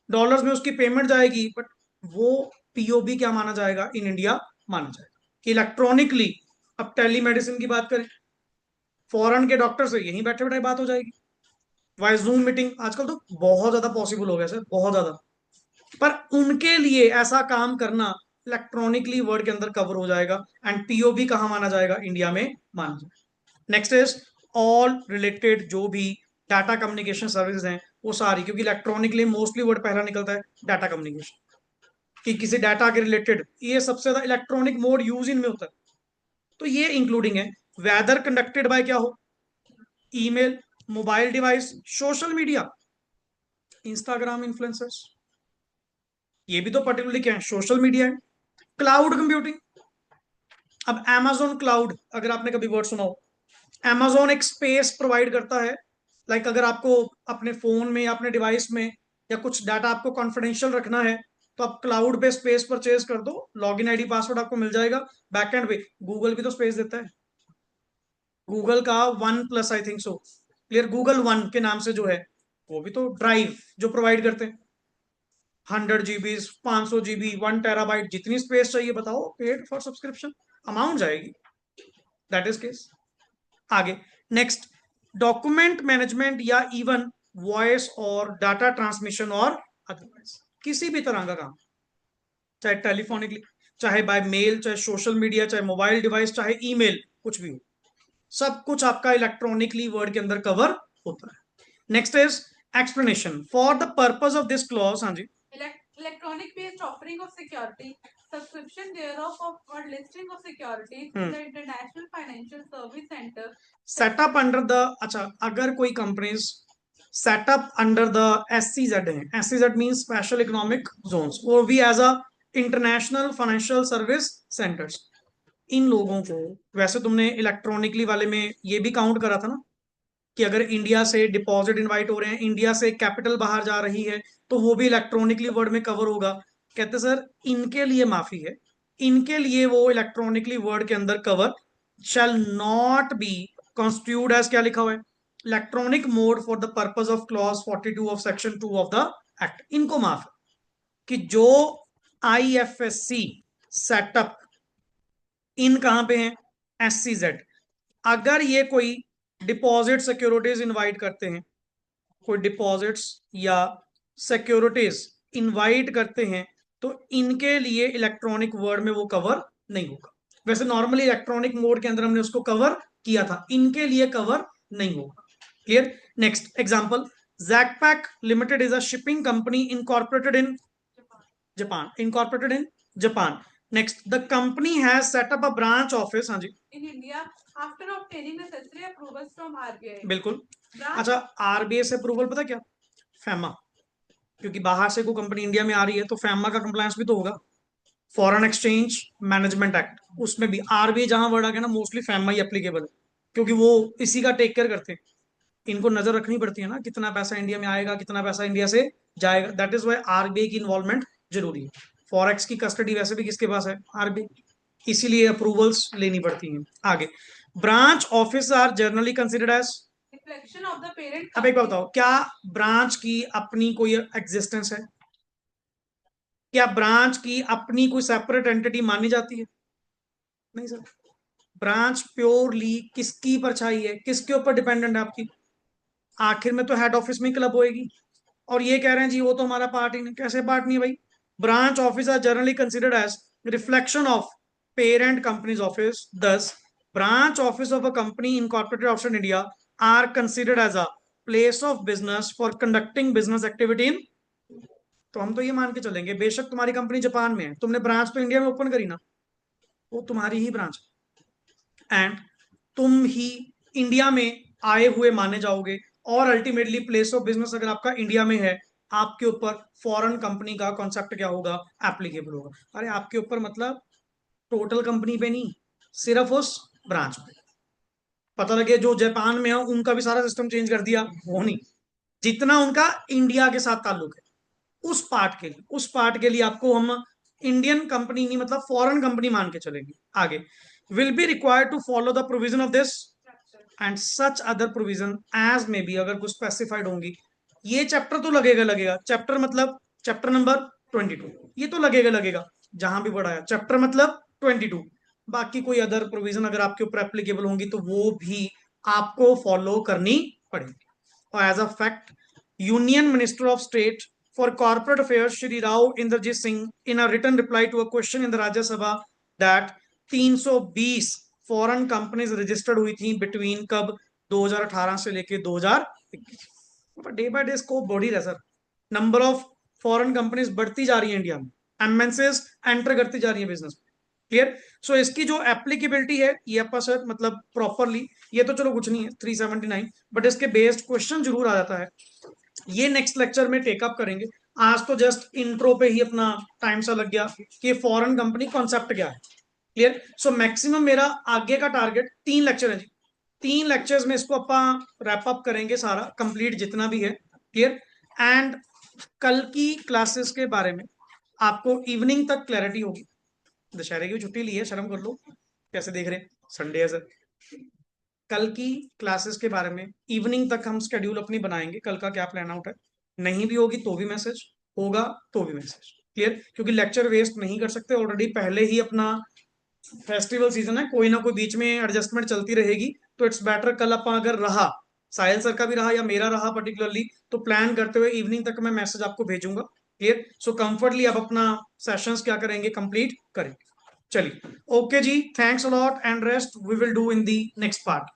[SPEAKER 1] डॉलर्स में उसकी पेमेंट जाएगी, बट वो POB क्या माना जाएगा? इन इंडिया माना जाएगा। कि इलेक्ट्रॉनिकली, अब टेली मेडिसिन की बात करें, फॉरेन के डॉक्टर से यहीं बैठे बैठे बात हो जाएगी, वाई जूम मीटिंग। आजकल तो बहुत ज्यादा पॉसिबल हो गया सर, बहुत ज्यादा। पर उनके लिए ऐसा काम करना इलेक्ट्रॉनिकली वर्ड के अंदर कवर हो जाएगा, एंड POB कहाँ माना जाएगा? इंडिया में माना जाएगा। नेक्स्ट इज ऑल रिलेटेड, जो भी डाटा कम्युनिकेशन सर्विसेज हैं वो सारी, क्योंकि इलेक्ट्रॉनिकली मोस्टली वर्ड पहला निकलता है डाटा कम्युनिकेशन, कि किसी डाटा के रिलेटेड, ये सबसे ज्यादा इलेक्ट्रॉनिक मोड यूज इनमें होता है। तो ये इंक्लूडिंग है वेदर कंडक्टेड बाय क्या हो? Email, mobile device, social media, Instagram influencers, ये भी तो पर्टिकुलरली क्या है? सोशल मीडिया है। क्लाउड कंप्यूटिंग, अब Amazon क्लाउड अगर आपने कभी वर्ड सुना हो, Amazon एक स्पेस प्रोवाइड करता है। लाइक अगर आपको अपने फोन में या अपने डिवाइस में या कुछ डाटा आपको कॉन्फिडेंशियल रखना है, तो आप क्लाउड पे स्पेस परचेज कर दो, लॉगिन ID पासवर्ड आपको मिल जाएगा। बैकएंड पे गूगल भी तो स्पेस देता है, गूगल का one plus I think so, clear, Google one के नाम से जो है, वो भी तो ड्राइव जो प्रोवाइड करते हैं, 100 GB, 500 GB, 1 TB, जितनी स्पेस चाहिए बताओ, पेड फॉर सब्सक्रिप्शन, अमाउंट जाएगी। That is case. आगे नेक्स्ट, डॉक्यूमेंट मैनेजमेंट या इवन वॉइस और डाटा ट्रांसमिशन और अदरवाइज, किसी भी तरह का काम, चाहे टेलीफोनिकली, चाहे बाय मेल, चाहे सोशल मीडिया, चाहे मोबाइल डिवाइस, चाहे ईमेल, कुछ भी हो, सब कुछ आपका इलेक्ट्रॉनिकली वर्ड के अंदर कवर होता है। Next is explanation for the purpose of this clause. हाँ जी,
[SPEAKER 2] electronic based offering of security, subscription thereof of or listing of securities in the International Financial Service Center,
[SPEAKER 1] setup under the, अच्छा, अगर कोई companies setup under the SEZ है, SEZ mean special economic zones, वो भी as a international financial service centres, इन लोगों को, वैसे तुमने इलेक्ट्रॉनिकली वाले में ये भी काउंट करा था ना कि अगर इंडिया से डिपॉजिट इनवाइट हो रहे हैं, इंडिया से कैपिटल बाहर जा रही है, तो वो भी इलेक्ट्रॉनिकली वर्ड में कवर होगा। कहते सर इनके लिए माफी है, इनके लिए वो इलेक्ट्रॉनिकली वर्ड के अंदर cover shall not be constitute as, क्या लिखा हुआ है, electronic mode for the purpose of clause 42 of section 2 of the act. इनको माफ है कि जो IFSC सेटअप इन कहां पे हैं, SCZ, अगर ये कोई डिपॉजिट सिक्योरिटीज इनवाइट करते हैं, कोई डिपॉजिट्स या सिक्योरिटीज इनवाइट करते हैं, तो इनके लिए इलेक्ट्रॉनिक वर्ड में वो कवर नहीं होगा। वैसे नॉर्मली इलेक्ट्रॉनिक मोड के अंदर हमने उसको कवर किया था, इनके लिए कवर नहीं होगा। Clear. Next example, Jackpack limited is a shipping company incorporated in Japan, incorporated in Japan. Next, the company has set up a branch office, हाँ जी,
[SPEAKER 2] in India after obtaining necessary approvals from RBI.
[SPEAKER 1] बिल्कुल।
[SPEAKER 2] Branch
[SPEAKER 1] अच्छा, RBI से approval पता क्या, फैमा, क्योंकि बाहर से कोई कंपनी इंडिया में आ रही है तो फैमा का कंप्लायंस भी तो होगा। फॉरेन एक्सचेंज मैनेजमेंट एक्ट, उसमें भी RBI जहां वर्ड आ गया ना, मोस्टली फैमा ही एप्लीकेबल है, क्योंकि वो इसी का टेक केयर करते हैं। इनको नजर रखनी पड़ती है ना, कितना पैसा इंडिया में आएगा, कितना पैसा इंडिया से जाएगा, दैट इज वाई RBI की इन्वॉल्वमेंट जरूरी है। फॉरेक्स की कस्टडी वैसे भी किसके पास है, RBI, इसीलिए अप्रूवल्स लेनी पड़ती हैं। आगे, branch office are generally considered as,
[SPEAKER 2] reflection of the parent
[SPEAKER 1] अब एक बात
[SPEAKER 2] company.
[SPEAKER 1] बताओ, क्या ब्रांच की अपनी कोई एग्जिस्टेंस है, क्या ब्रांच की अपनी कोई सेपरेट एंटिटी मानी जाती है, नहीं सर। ब्रांच प्योरली किसकी परछाई है, किसके ऊपर डिपेंडेंट है आपकी, आखिर में तो हेड ऑफिस में क्लब होएगी। और ये कह रहे हैं जी वो तो हमारा पार्ट ही नहीं, कैसे पार्ट नहीं है भाई। Branch office are generally considered as reflection of parent company's office, thus branch office of a company incorporated outside India are considered as a place of business for conducting business activity in, तो हम तो ये मान के चलेंगे बेशक तुम्हारी company Japan में है, तुमने ब्रांच तो इंडिया में ओपन करी ना, वो तुम्हारी ही ब्रांच है एंड तुम ही इंडिया में आए हुए माने जाओगे, और अल्टीमेटली प्लेस ऑफ बिजनेस अगर आपका इंडिया में है, आपके ऊपर फॉरेन कंपनी का कॉन्सेप्ट क्या होगा, एप्लीकेबल होगा। अरे आपके ऊपर मतलब टोटल कंपनी पे नहीं, सिर्फ उस ब्रांच पे। पता लगे जो जापान में है उनका भी सारा सिस्टम चेंज कर दिया, वो नहीं, जितना उनका इंडिया के साथ ताल्लुक है उस पार्ट के लिए, उस पार्ट के लिए आपको हम इंडियन कंपनी नहीं मतलब फॉरेन कंपनी मान के चलेंगे। आगे, will be required to follow the provision of this and such other provision as may be, अगर कुछ स्पेसिफाइड होंगी। ये चैप्टर तो लगेगा लगेगा, चैप्टर मतलब चैप्टर नंबर 22, ये तो लगेगा लगेगा, जहां भी बढ़ाया चैप्टर मतलब 22। बाकी कोई अदर प्रोविजन अगर आपके ऊपर एप्लीकेबल होंगी तो वो भी आपको फॉलो करनी पड़ेगी। और as a fact, union minister of state for corporate affairs Shri Rao Inderjit Singh in a written reply to a question in the Rajya Sabha that 320 foreign companies registered हुई थी बिटवीन कब, 2018 से लेके 2021। डे बाय डे स्कोप बढ़ ही रहा sir, number of foreign companies बढ़ती जा रही है इंडिया में, एमएनसीज एंटर करती जा रही है बिजनेस में। क्लियर। सो इसकी जो एप्लीकेबिलिटी है ये आपका सर मतलब प्रॉपरली, ये तो चलो कुछ नहीं है 379, बट इसके बेस्ड क्वेश्चन जरूर आ जाता है, ये नेक्स्ट लेक्चर में टेकअप करेंगे। आज तो जस्ट इंट्रो पे ही अपना टाइम सा लग गया कि फॉरेन कंपनी कॉन्सेप्ट क्या है। क्लियर। सो मैक्सिमम मेरा आगे का टारगेट 3 लेक्चर है जी, 3 लेक्चर्स में इसको अपन रैप अप करेंगे सारा कंप्लीट जितना भी है। क्लियर। एंड कल की क्लासेस के बारे में आपको इवनिंग तक क्लैरिटी होगी। दशहरे की छुट्टी ली है, शर्म कर लो, कैसे देख रहे हैं, संडे है सर। कल की क्लासेस के बारे में इवनिंग तक हम स्केड्यूल अपनी बनाएंगे, कल का क्या प्लान आउट है, नहीं भी होगी तो भी मैसेज, होगा तो भी मैसेज। क्लियर। क्योंकि लेक्चर वेस्ट नहीं कर सकते, ऑलरेडी पहले ही अपना फेस्टिवल सीजन है, कोई ना कोई बीच में एडजस्टमेंट चलती रहेगी, तो इट्स बेटर कल अपन अगर रहा, साहिल सर का भी रहा या मेरा रहा पर्टिकुलरली, तो प्लान करते हुए इवनिंग तक मैं मैसेज आपको भेजूंगा। क्लियर? सो कंफर्टली अब अपना सेशंस क्या करेंगे, कंप्लीट करेंगे। चलिए, ओके जी, thanks a lot and rest we will do in the next part.